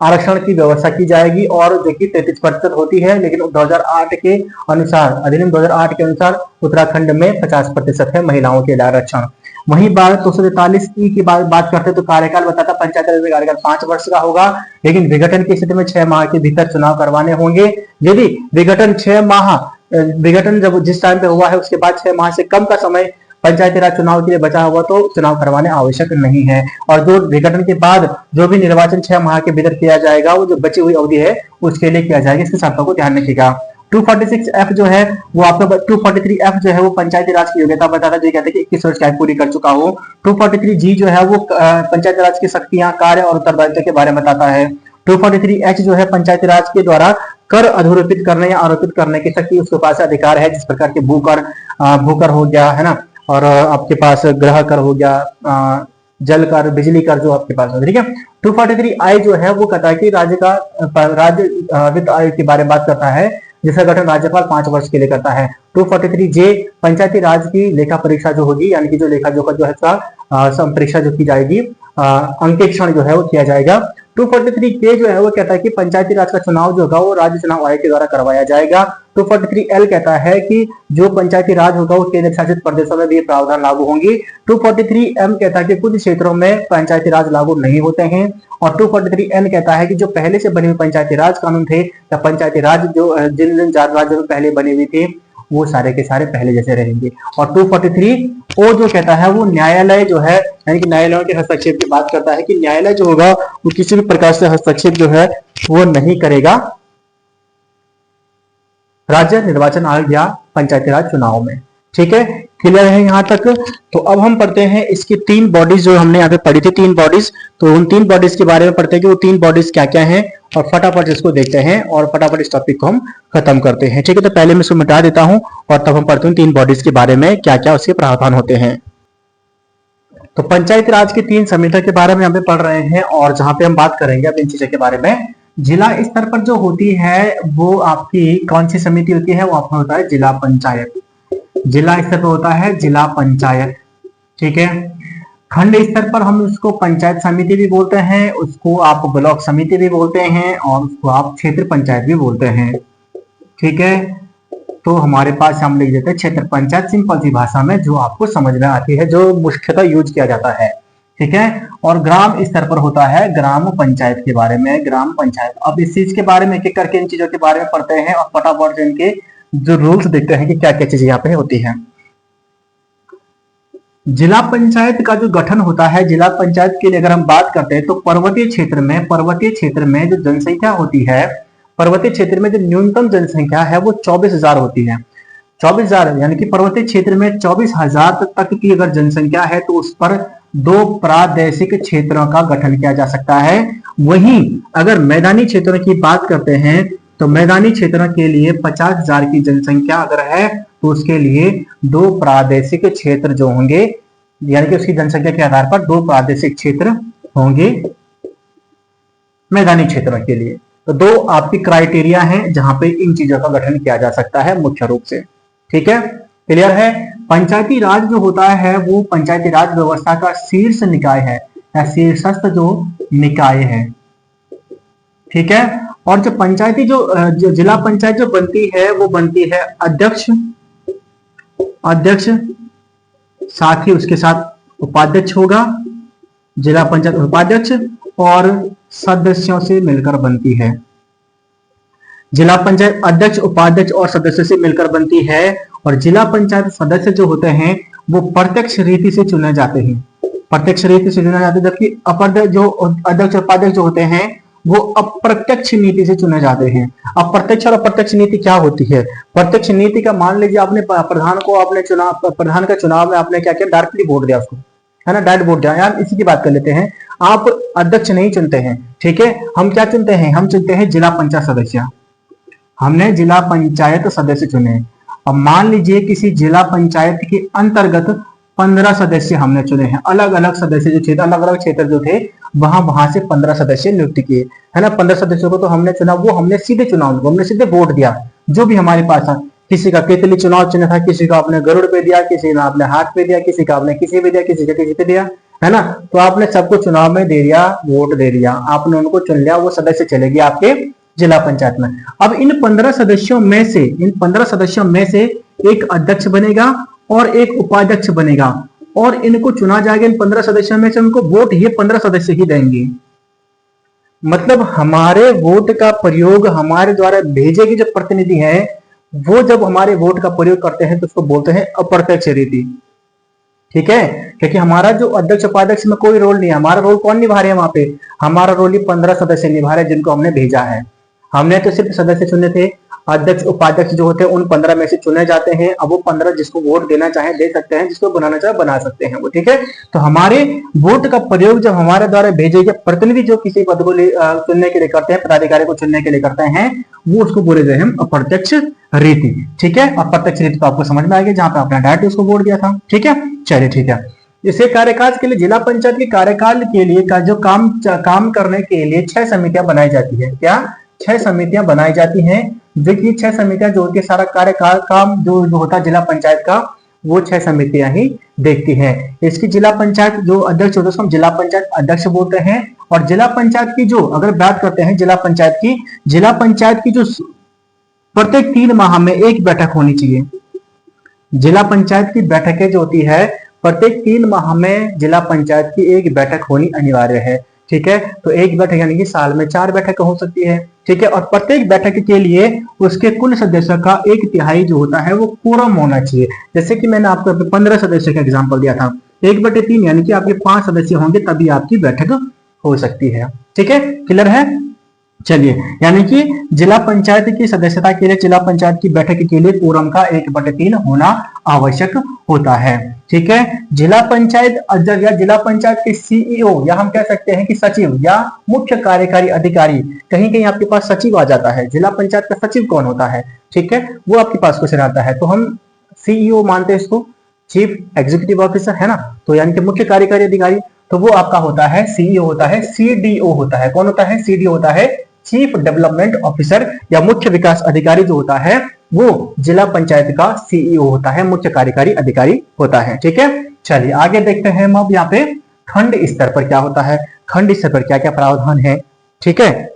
आरक्षण की व्यवस्था की जाएगी और जो कि 33% होती है, लेकिन 2008 के अनुसार अधिनियम 2008 के अनुसार उत्तराखंड में 50% है महिलाओं के लिए आरक्षण। वहीं बात 243E की बात करते हैं तो कार्यकाल बताता पंचायत राज में कार्यकाल 5 वर्ष का होगा, लेकिन विघटन की स्थिति में 6 माह के भीतर चुनाव करवाने होंगे। यदि विघटन जब जिस टाइम पे हुआ है उसके बाद 6 माह से कम का समय पंचायती राज चुनाव के लिए बचा हुआ तो चुनाव करवाने आवश्यक नहीं है। और जो विघटन के बाद जो भी निर्वाचन 6 माह के भीतर किया जाएगा वो जो बची हुई अवधि है उसके लिए किया जाएगा। इसके शर्तों को ध्यान रखिएगा। 246F जो है वो आपका 243F जो है वो पंचायती राज की योग्यता बताता है, जो कहते हैं कि 21 वर्ष की आयु पूरी कर चुका हो। 243G जो है वो पंचायती राज की शक्तियां, कार्य और उत्तरदायित्व के बारे में बताता है। 243H जो है पंचायती राज के द्वारा कर अधोरोपित करने या आरोपित करने की शक्ति उसके पास अधिकार है, जिस प्रकार के भूकर हो गया है ना, और आपके पास गृह कर हो गया, जल कर, बिजली कर जो आपके पास है। ठीक है, 243I जो है वो कहता है कि राज्य वित्त आयोग के बारे में बात करता है, जिसका गठन राज्यपाल 5 वर्ष के लिए करता है। 243J पंचायती राज की लेखा परीक्षा जो होगी, यानी कि जो लेखा जोखा जो है परीक्षा जो की जाएगी, अंकेक्षण जो है वो किया जाएगा। 243K जो है वो कहता है कि पंचायती राज का चुनाव जो होगा वो राज्य चुनाव आयोग के द्वारा करवाया जाएगा। 243L कहता है कि जो पंचायती राज होगा वो केंद्र शासित प्रदेशों में भी प्रावधान लागू होंगी। 243M कहता है कि कुछ क्षेत्रों में पंचायती राज लागू नहीं होते हैं। और 243N कहता है कि जो पहले से बने हुए पंचायती राज कानून थे या पंचायती राज जो जिन राज्यों में पहले बने हुए थे वो सारे के सारे पहले जैसे रहेंगे। और 243O जो कहता है वो न्यायालय जो है, यानी कि न्यायालयों के हस्तक्षेप की बात करता है कि न्यायालय जो होगा वो किसी भी प्रकार से हस्तक्षेप जो है वो नहीं करेगा राज्य निर्वाचन आयोग या पंचायती राज चुनाव में। ठीक है, क्लियर है यहाँ तक। तो अब हम पढ़ते हैं इसकी 3 बॉडीज जो हमने यहाँ पे पढ़ी थी, 3 बॉडीज। तो उन 3 बॉडीज के बारे में पढ़ते हैं कि वो 3 बॉडीज क्या क्या हैं, और फटाफट इसको देखते हैं और फटाफट इस टॉपिक को हम खत्म करते हैं। ठीक है, तो पहले मैं इसको मिटा देता हूं और तब हम पढ़ते हैं 3 बॉडीज के बारे में क्या क्या उसके प्रावधान होते हैं। तो पंचायती राज की 3 समितियों के बारे में यहाँ पे पढ़ रहे हैं, और जहां पे हम बात करेंगे अब इन चीजों के बारे में। जिला स्तर पर जो होती है वो आपकी कौन सी समिति होती है, वो आपका होता है जिला पंचायत। जिला स्तर पर होता है जिला पंचायत। ठीक है, खंड स्तर पर हम उसको पंचायत समिति भी बोलते हैं, उसको आप ब्लॉक समिति भी बोलते हैं, और उसको आप क्षेत्र पंचायत भी बोलते हैं। ठीक है, तो हमारे पास हम लिख देते हैं क्षेत्र पंचायत, सिंपल सी भाषा में जो आपको समझ में आती है, जो मुख्यतः यूज किया जाता है। ठीक है, और ग्राम स्तर पर होता है ग्राम पंचायत के बारे में, ग्राम पंचायत। अब इस चीज के बारे में एक एक करके इन चीजों के बारे में पढ़ते हैं और फटाफट इनके जो रूल्स देखते हैं कि क्या क्या चीजें यहाँ पे होती है। जिला पंचायत का जो गठन होता है, जिला पंचायत के लिए अगर हम बात करते हैं तो पर्वतीय क्षेत्र में जो जनसंख्या होती है पर्वतीय क्षेत्र में जो न्यूनतम जनसंख्या है वो 24,000 होती है। 24,000 यानी कि पर्वतीय क्षेत्र में 24,000 तक की अगर जनसंख्या है तो उस पर 2 प्रादेशिक क्षेत्रों का गठन किया जा सकता है। वहीं अगर मैदानी क्षेत्रों की बात करते हैं तो मैदानी क्षेत्रों के लिए 50,000 की जनसंख्या अगर है तो उसके लिए 2 प्रादेशिक क्षेत्र जो होंगे, यानी कि उसकी जनसंख्या के आधार पर 2 प्रादेशिक क्षेत्र होंगे मैदानी क्षेत्रों के लिए। तो 2 आपकी क्राइटेरिया हैं जहां पे इन चीजों का गठन किया जा सकता है मुख्य रूप से। ठीक है, क्लियर है। पंचायती राज जो होता है वो पंचायती राज व्यवस्था का शीर्ष निकाय है या शीर्षस्थ जो निकाय है। ठीक है, और जो पंचायती जो जिला पंचायत जो बनती है वो बनती है अध्यक्ष साथ ही उसके साथ उपाध्यक्ष होगा, जिला पंचायत उपाध्यक्ष और सदस्यों से मिलकर बनती है। जिला पंचायत अध्यक्ष, उपाध्यक्ष और सदस्यों से मिलकर बनती है। और जिला पंचायत सदस्य जो होते हैं वो प्रत्यक्ष रीति से चुने जाते हैं, प्रत्यक्ष रीति से चुने जाते हैं, जबकि अध्यक्ष जो अध्यक्ष उपाध्यक्ष जो होते हैं वो अप्रत्यक्ष नीति से चुने जाते हैं। अप्रत्यक्ष और अप्रत्यक्ष नीति क्या होती है? प्रत्यक्ष नीति का मान लीजिए आपने प्रधान को आपने चुनाव, प्रधान का चुनाव में आपने क्या किया, डायरेक्टली वोट दिया उसको, है ना, डायरेक्ट वोट दिया। यार इसी की बात कर लेते हैं, आप अध्यक्ष नहीं चुनते हैं, ठीक है, हम क्या चुनते हैं, हम चुनते हैं जिला पंचायत सदस्य। हमने जिला पंचायत सदस्य चुने। अब मान लीजिए किसी जिला पंचायत के अंतर्गत 15 सदस्य हमने चुने हैं, अलग अलग सदस्य जो क्षेत्र, अलग अलग क्षेत्र जो थे वहां से 15 सदस्य नियुक्त किए, है ना। 15 सदस्यों को तो हमने चुना, वो हमने सीधे चुना, हमने सीधे वोट दिया जो भी हमारे पास था। किसी का तितली चुनाव चिन्ह था, किसी का आपने गरुड़ पे दिया, किसी ने आपने हाथ पे दिया, किसी का आपने किसी पे दिया, किसी का किसी पे दिया, है ना। तो आपने सबको चुनाव में दे दिया, वोट दे दिया, आपने उनको चुन लिया, वो सदस्य चले गए आपके जिला पंचायत में। अब इन 15 सदस्यों में से एक अध्यक्ष बनेगा और एक उपाध्यक्ष बनेगा और इनको चुना जाएगा। इन 15 सदस्यों में से उनको वोट ये 15 सदस्य ही देंगे। मतलब हमारे वोट का प्रयोग, हमारे द्वारा भेजे गए जो प्रतिनिधि हैं वो जब हमारे वोट का प्रयोग करते हैं तो उसको बोलते हैं अप्रत्यक्ष रीति। ठीक है, क्योंकि हमारा जो अध्यक्ष उपाध्यक्ष में कोई रोल नहीं है। हमारा रोल कौन निभा रहे हैं वहां पे? हमारा रोल ही 15 सदस्य निभा रहे हैं जिनको हमने भेजा है। हमने तो सिर्फ सदस्य चुने थे, अध्यक्ष उपाध्यक्ष जो होते हैं उन 15 में से चुने जाते हैं। अब वो 15 जिसको वोट देना चाहे दे सकते हैं, जिसको बनाना चाहे बना सकते हैं वो, ठीक है। तो हमारे वोट का प्रयोग जब हमारे द्वारा भेजे गए प्रतिनिधि जो किसी पद को चुनने के लिए करते हैं, पदाधिकारी को चुनने के लिए करते हैं, वो उसको बोले गए हम अप्रत्यक्ष रीति। ठीक है, अप्रत्यक्ष रीति तो आपको समझ में आ गया, जहां पे आपने डायरेक्ट उसको वोट दिया था। ठीक है, चलिए ठीक है। इसे कार्यकाल के लिए, जिला पंचायत के कार्यकाल के लिए का जो काम करने के लिए 6 समितियां बनाई जाती है। क्या 6 समितियां बनाई जाती हैं? जो कि 6 समितियां जो होती है, सारा कार्यकाल काम जो होता है जिला पंचायत का, वो 6 समितियां ही देखती हैं। इसकी जिला पंचायत जो अध्यक्ष होता है उसको हम जिला पंचायत अध्यक्ष बोलते हैं। और जिला पंचायत की जो अगर बात करते हैं जिला पंचायत की जो प्रत्येक 3 माह में एक बैठक होनी चाहिए। जिला पंचायत की बैठकें जो होती है प्रत्येक 3 माह में जिला पंचायत की एक बैठक होनी अनिवार्य है। ठीक है, तो एक बैठक यानी कि साल में 4 बैठक हो सकती है। ठीक है, और प्रत्येक बैठक के लिए उसके कुल सदस्यों का 1/3 जो होता है वो कोरम होना चाहिए। जैसे कि मैंने आपको 15 सदस्यों का एग्जांपल दिया था, 1/3 यानी कि आपके 5 सदस्य होंगे तभी आपकी बैठक हो सकती है। ठीक है, क्लियर है। चलिए, यानी कि जिला पंचायत की सदस्यता के लिए, जिला पंचायत की बैठक के लिए कोरम का 1/3 होना आवश्यक होता है। ठीक है, जिला पंचायत अध्यक्ष या जिला पंचायत के सीईओ या हम कह सकते हैं कि सचिव या मुख्य कार्यकारी अधिकारी, कहीं कहीं आपके पास सचिव आ जाता है। जिला पंचायत का सचिव कौन होता है? ठीक है, वो आपके पास क्वेश्चन आता है, तो हम सीईओ मानते हैं इसको, चीफ एग्जीक्यूटिव ऑफिसर, है ना। तो यानी कि मुख्य कार्यकारी अधिकारी, तो वो आपका होता है सीईओ होता है। सीडीओ होता है, कौन होता है? सीडीओ होता है चीफ डेवलपमेंट ऑफिसर या मुख्य विकास अधिकारी जो होता है वो जिला पंचायत का सीईओ होता है, मुख्य कार्यकारी अधिकारी होता है। ठीक है, चलिए आगे देखते हैं हम अब यहाँ पे खंड स्तर पर क्या होता है, खंड स्तर पर क्या क्या प्रावधान है। ठीक है,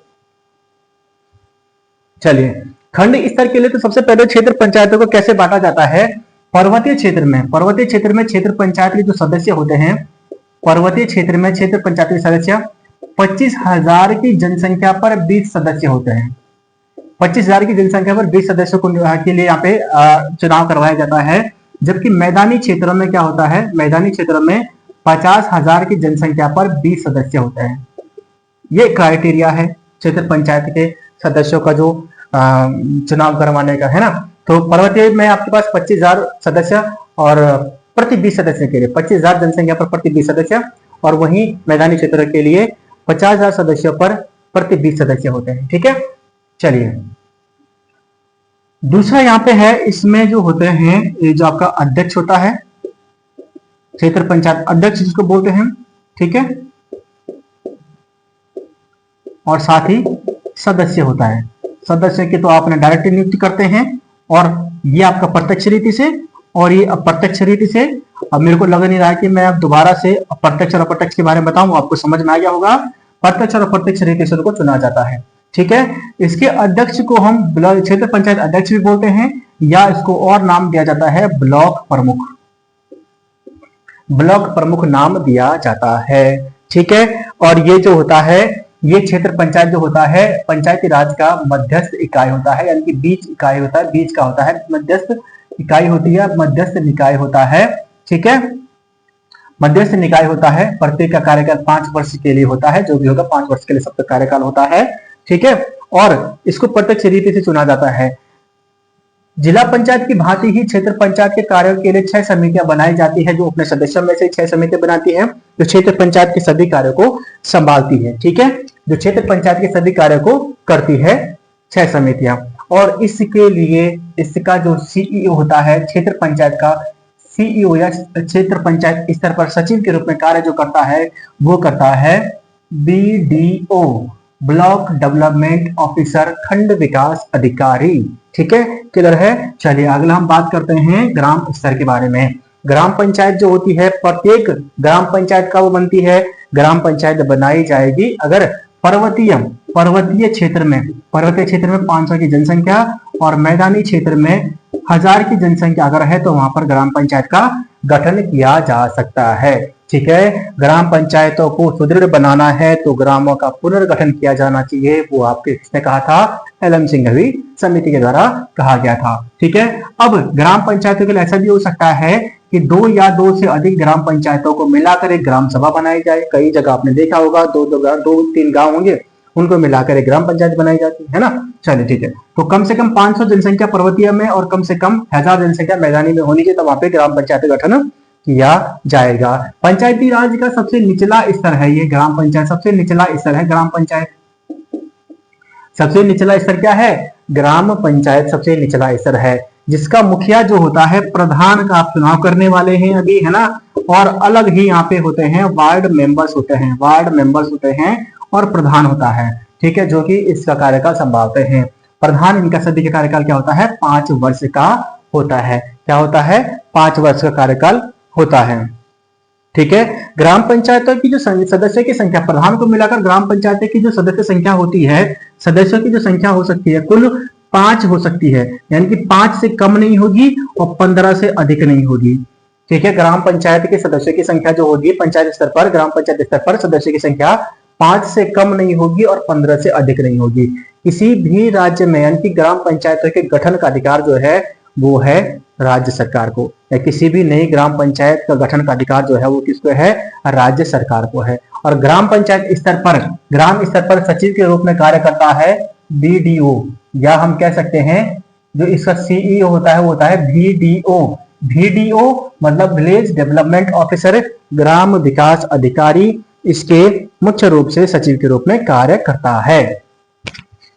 चलिए खंड स्तर के लिए तो सबसे पहले क्षेत्र पंचायतों को कैसे बांटा जाता है? पर्वतीय क्षेत्र में क्षेत्र पंचायत के जो सदस्य होते हैं, पर्वतीय क्षेत्र में क्षेत्र पंचायत के सदस्य 25,000 की जनसंख्या पर 20 सदस्य होते हैं। 25,000 की जनसंख्या पर 20 सदस्यों को के लिए यहाँ पे चुनाव करवाया जाता है। जबकि मैदानी क्षेत्रों में क्या होता है? मैदानी क्षेत्रों में 50,000 की जनसंख्या पर 20 सदस्य होते हैं। ये क्राइटेरिया है क्षेत्र पंचायत के सदस्यों का जो चुनाव करवाने का है ना। तो पर्वतीय में आपके पास 25,000 सदस्य और प्रति 20 सदस्य के लिए 25,000 जनसंख्या पर प्रति 20 सदस्य, और वहीं मैदानी क्षेत्र के लिए 50,000 सदस्यों पर प्रति 20 सदस्य होते हैं। ठीक है, चलिए दूसरा यहाँ पे है, इसमें जो होते हैं ये जो आपका अध्यक्ष होता है, क्षेत्र पंचायत अध्यक्ष जिसको बोलते हैं, ठीक है, और साथ ही सदस्य होता है। सदस्य की तो आपने डायरेक्ट नियुक्ति करते हैं, और ये आपका प्रत्यक्ष रीति से और ये अप्रत्यक्ष रीति से। अब मेरे को लग नहीं रहा है कि मैं अब दोबारा से प्रत्यक्ष और अप्रत्यक्ष के बारे में बताऊं, आपको समझ में आ गया होगा। प्रत्यक्ष और अप्रत्यक्ष रीति से उनको चुना जाता है। ठीक है, इसके अध्यक्ष को हम क्षेत्र पंचायत अध्यक्ष भी बोलते हैं, या इसको और नाम दिया जाता है ब्लॉक प्रमुख। ब्लॉक प्रमुख नाम दिया जाता है। ठीक है, और ये जो होता है, ये क्षेत्र पंचायत जो होता है पंचायती राज का मध्यस्थ इकाई होता है, यानी कि बीच इकाई होता है, बीच का होता है, मध्यस्थ इकाई होती है, मध्यस्थ निकाय होता है। ठीक है, मध्यस्थ निकाय होता है। प्रत्येक का कार्यकाल 5 वर्ष के लिए होता है, जो भी होगा 5 वर्ष के लिए सबका कार्यकाल होता है। ठीक है, और इसको प्रत्यक्ष रीति से चुना जाता है। जिला पंचायत की भांति ही क्षेत्र पंचायत के कार्यों के लिए 6 समितियां बनाई जाती है, जो अपने सदस्यों में से 6 समितियां बनाती है, जो क्षेत्र पंचायत के सभी कार्यों को संभालती है। ठीक है, जो क्षेत्र पंचायत के सभी कार्यों को करती है 6 समितियां। और इसके लिए इसका जो सीईओ होता है, क्षेत्र पंचायत का सीईओ या क्षेत्र पंचायत स्तर पर सचिव के रूप में कार्य जो करता है, वो करता है बीडीओ, ब्लॉक डेवलपमेंट ऑफिसर, खंड विकास अधिकारी। ठीक है, क्लियर है। चलिए अगला हम बात करते हैं ग्राम स्तर के बारे में। ग्राम पंचायत जो होती है, प्रत्येक ग्राम पंचायत का वो बनती है, ग्राम पंचायत बनाई जाएगी अगर पर्वतीय क्षेत्र में 500 की जनसंख्या और मैदानी क्षेत्र में 1000 की जनसंख्या अगर है तो वहां पर ग्राम पंचायत का गठन किया जा सकता है। ठीक है, ग्राम पंचायतों को सुदृढ़ बनाना है तो ग्रामों का पुनर्गठन किया जाना चाहिए। वो आपके किसने कहा था? एलएम सिंघवी समिति के द्वारा कहा गया था। ठीक है, अब ग्राम पंचायतों के लिए ऐसा भी हो सकता है कि 2 या 2 से अधिक ग्राम पंचायतों को मिलाकर एक ग्राम सभा बनाई जाए। कई जगह आपने देखा होगा 2-3 गांव होंगे, उनको मिलाकर एक ग्राम पंचायत बनाई जाती है ना। चलिए ठीक है, तो कम से कम 500 जनसंख्या पर्वतीय में और कम से कम 1000 जनसंख्या मैदानी में होनी चाहिए, तो वहां पे ग्राम पंचायत का गठन किया जाएगा। पंचायती राज का सबसे निचला स्तर है ये ग्राम पंचायत, सबसे निचला स्तर है ग्राम पंचायत। सबसे निचला स्तर क्या है? ग्राम पंचायत सबसे निचला स्तर है, जिसका मुखिया जो होता है, प्रधान का आप चुनाव करने वाले हैं अभी, है ना। और अलग ही यहाँ पे होते हैं वार्ड मेंबर्स होते हैं, वार्ड मेंबर्स होते हैं और प्रधान होता है। ठीक है, जो कि इसका कार्यकाल संभालते हैं। प्रधान इनका सभी का कार्यकाल क्या होता है? 5 वर्ष का होता है। क्या होता है? 5 वर्ष का कार्यकाल होता है। ठीक है, ग्राम पंचायतों की जो सदस्य की संख्या, प्रधान को मिलाकर ग्राम पंचायत की जो सदस्य संख्या होती है, सदस्यों की जो संख्या हो सकती है कुल 5 हो सकती है, यानी कि 5 से कम नहीं होगी और 15 से अधिक नहीं होगी। ठीक है, ग्राम पंचायत के सदस्यों की संख्या जो होगी पंचायत स्तर पर, ग्राम पंचायत स्तर पर सदस्य की संख्या 5 से कम नहीं होगी और 15 से अधिक नहीं होगी। किसी भी राज्य में यानी कि ग्राम पंचायतों के गठन का अधिकार जो है वो है राज्य सरकार को, या किसी भी नई ग्राम पंचायत का गठन का अधिकार जो है वो किसको है? राज्य सरकार को है। और ग्राम पंचायत स्तर पर, ग्राम स्तर पर सचिव के रूप में कार्य करता है बीडीओ, या हम कह सकते हैं जो इसका सीईओ होता है वो होता है बीडीओ। बीडीओ मतलब विलेज डेवलपमेंट ऑफिसर, ग्राम विकास अधिकारी, इसके मुख्य रूप से सचिव के रूप में कार्य करता है।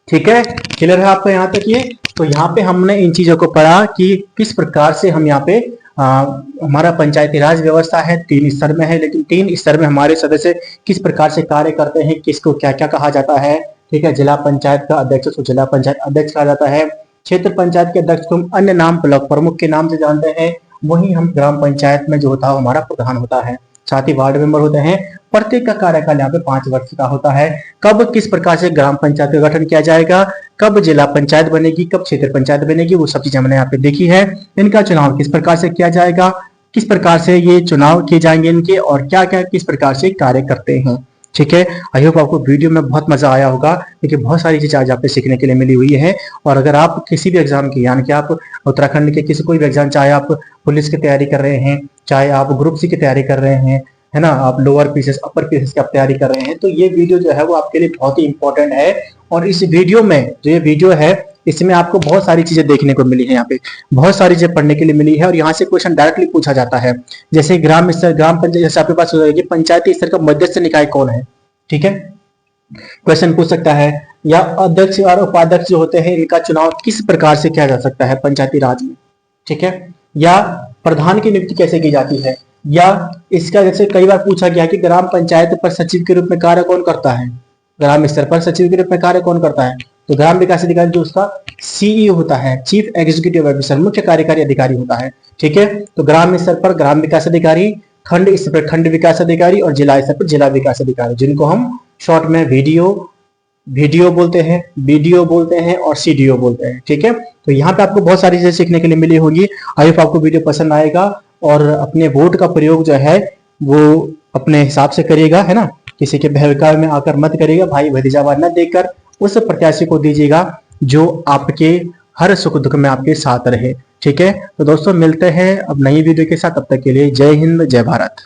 ठीक है, क्लियर है आपको यहाँ तक ये? तो यहाँ पे हमने इन चीजों को पढ़ा कि किस प्रकार से हम यहाँ पे हमारा पंचायती राज व्यवस्था है, 3 स्तर में है, लेकिन 3 स्तर में हमारे सदस्य किस प्रकार से कार्य करते हैं, किसको क्या क्या कहा जाता है। ठीक है, जिला पंचायत का अध्यक्ष को जिला पंचायत अध्यक्ष कहा जाता है, क्षेत्र पंचायत के अध्यक्ष को हम अन्य नाम ब्लॉक प्रमुख के नाम से जानते हैं, वही हम ग्राम पंचायत में जो होता है हमारा प्रधान होता है, साथ ही वार्ड मेंबर होते हैं। प्रत्येक का कार्यकाल यहाँ पे 5 वर्ष का होता है। कब किस प्रकार से ग्राम पंचायत का गठन किया जाएगा, कब जिला पंचायत बनेगी, कब क्षेत्र पंचायत बनेगी, वो सब चीजें हमने यहाँ पे देखी है। इनका चुनाव किस प्रकार से किया जाएगा, किस प्रकार से ये चुनाव किए जाएंगे इनके, और क्या क्या किस प्रकार से कार्य करते हैं। ठीक है, आई होप आपको वीडियो में बहुत मजा आया होगा, क्योंकि बहुत सारी चीजें आज आपको सीखने के लिए मिली हुई है। और अगर आप किसी भी एग्जाम की, यानी कि आप उत्तराखंड के किसी कोई भी एग्जाम, चाहे आप पुलिस की तैयारी कर रहे हैं, चाहे आप ग्रुप सी की तैयारी कर रहे हैं, है ना, आप लोअर पीसेस अपर पीसेस की आप तैयारी कर रहे हैं, तो ये वीडियो जो है वो आपके लिए बहुत ही इंपॉर्टेंट है और इस वीडियो में जो ये वीडियो है इसमें आपको बहुत सारी चीजें देखने को मिली है, यहाँ पे बहुत सारी चीजें पढ़ने के लिए मिली है और यहाँ से क्वेश्चन डायरेक्टली पूछा जाता है। जैसे ग्राम स्तर, ग्राम पंचायत, जैसे आपके पास हो जाएगी पंचायती स्तर का मध्यस्थ निकाय कौन है, ठीक है, क्वेश्चन पूछ सकता है। या अध्यक्ष और उपाध्यक्ष जो होते हैं इनका चुनाव किस प्रकार से किया जा सकता है पंचायती राज में, ठीक है। या प्रधान की नियुक्ति कैसे की जाती है। या इसका जैसे कई बार पूछा गया कि ग्राम पंचायत पर सचिव के रूप में कार्य कौन करता है, ग्राम स्तर पर सचिव के रूप में कार्य कौन करता है, तो ग्राम विकास अधिकारी जो उसका सीईओ होता है, चीफ एग्जीक्यूटिव ऑफिसर, मुख्य कार्यकारी अधिकारी होता है, ठीक है। तो ग्राम स्तर पर ग्राम विकास अधिकारी, खंड स्तर पर खंड विकास अधिकारी और जिला स्तर पर जिला विकास अधिकारी, जिनको हम शॉर्ट में वीडियो बोलते हैं, बीडीओ बोलते हैं और सीडीओ बोलते हैं, ठीक है। तो यहाँ पे आपको बहुत सारी चीजें सीखने के लिए मिली होगी। आई होप आपको वीडियो पसंद आएगा और अपने वोट का प्रयोग जो है वो अपने हिसाब से करिएगा, है ना, किसी के बहकावे में आकर मत करिएगा, भाई भतीजावाद न देखकर उस प्रत्याशी को दीजिएगा जो आपके हर सुख दुख में आपके साथ रहे, ठीक है। तो दोस्तों मिलते हैं अब नई वीडियो के साथ, तब तक के लिए जय हिंद जय भारत।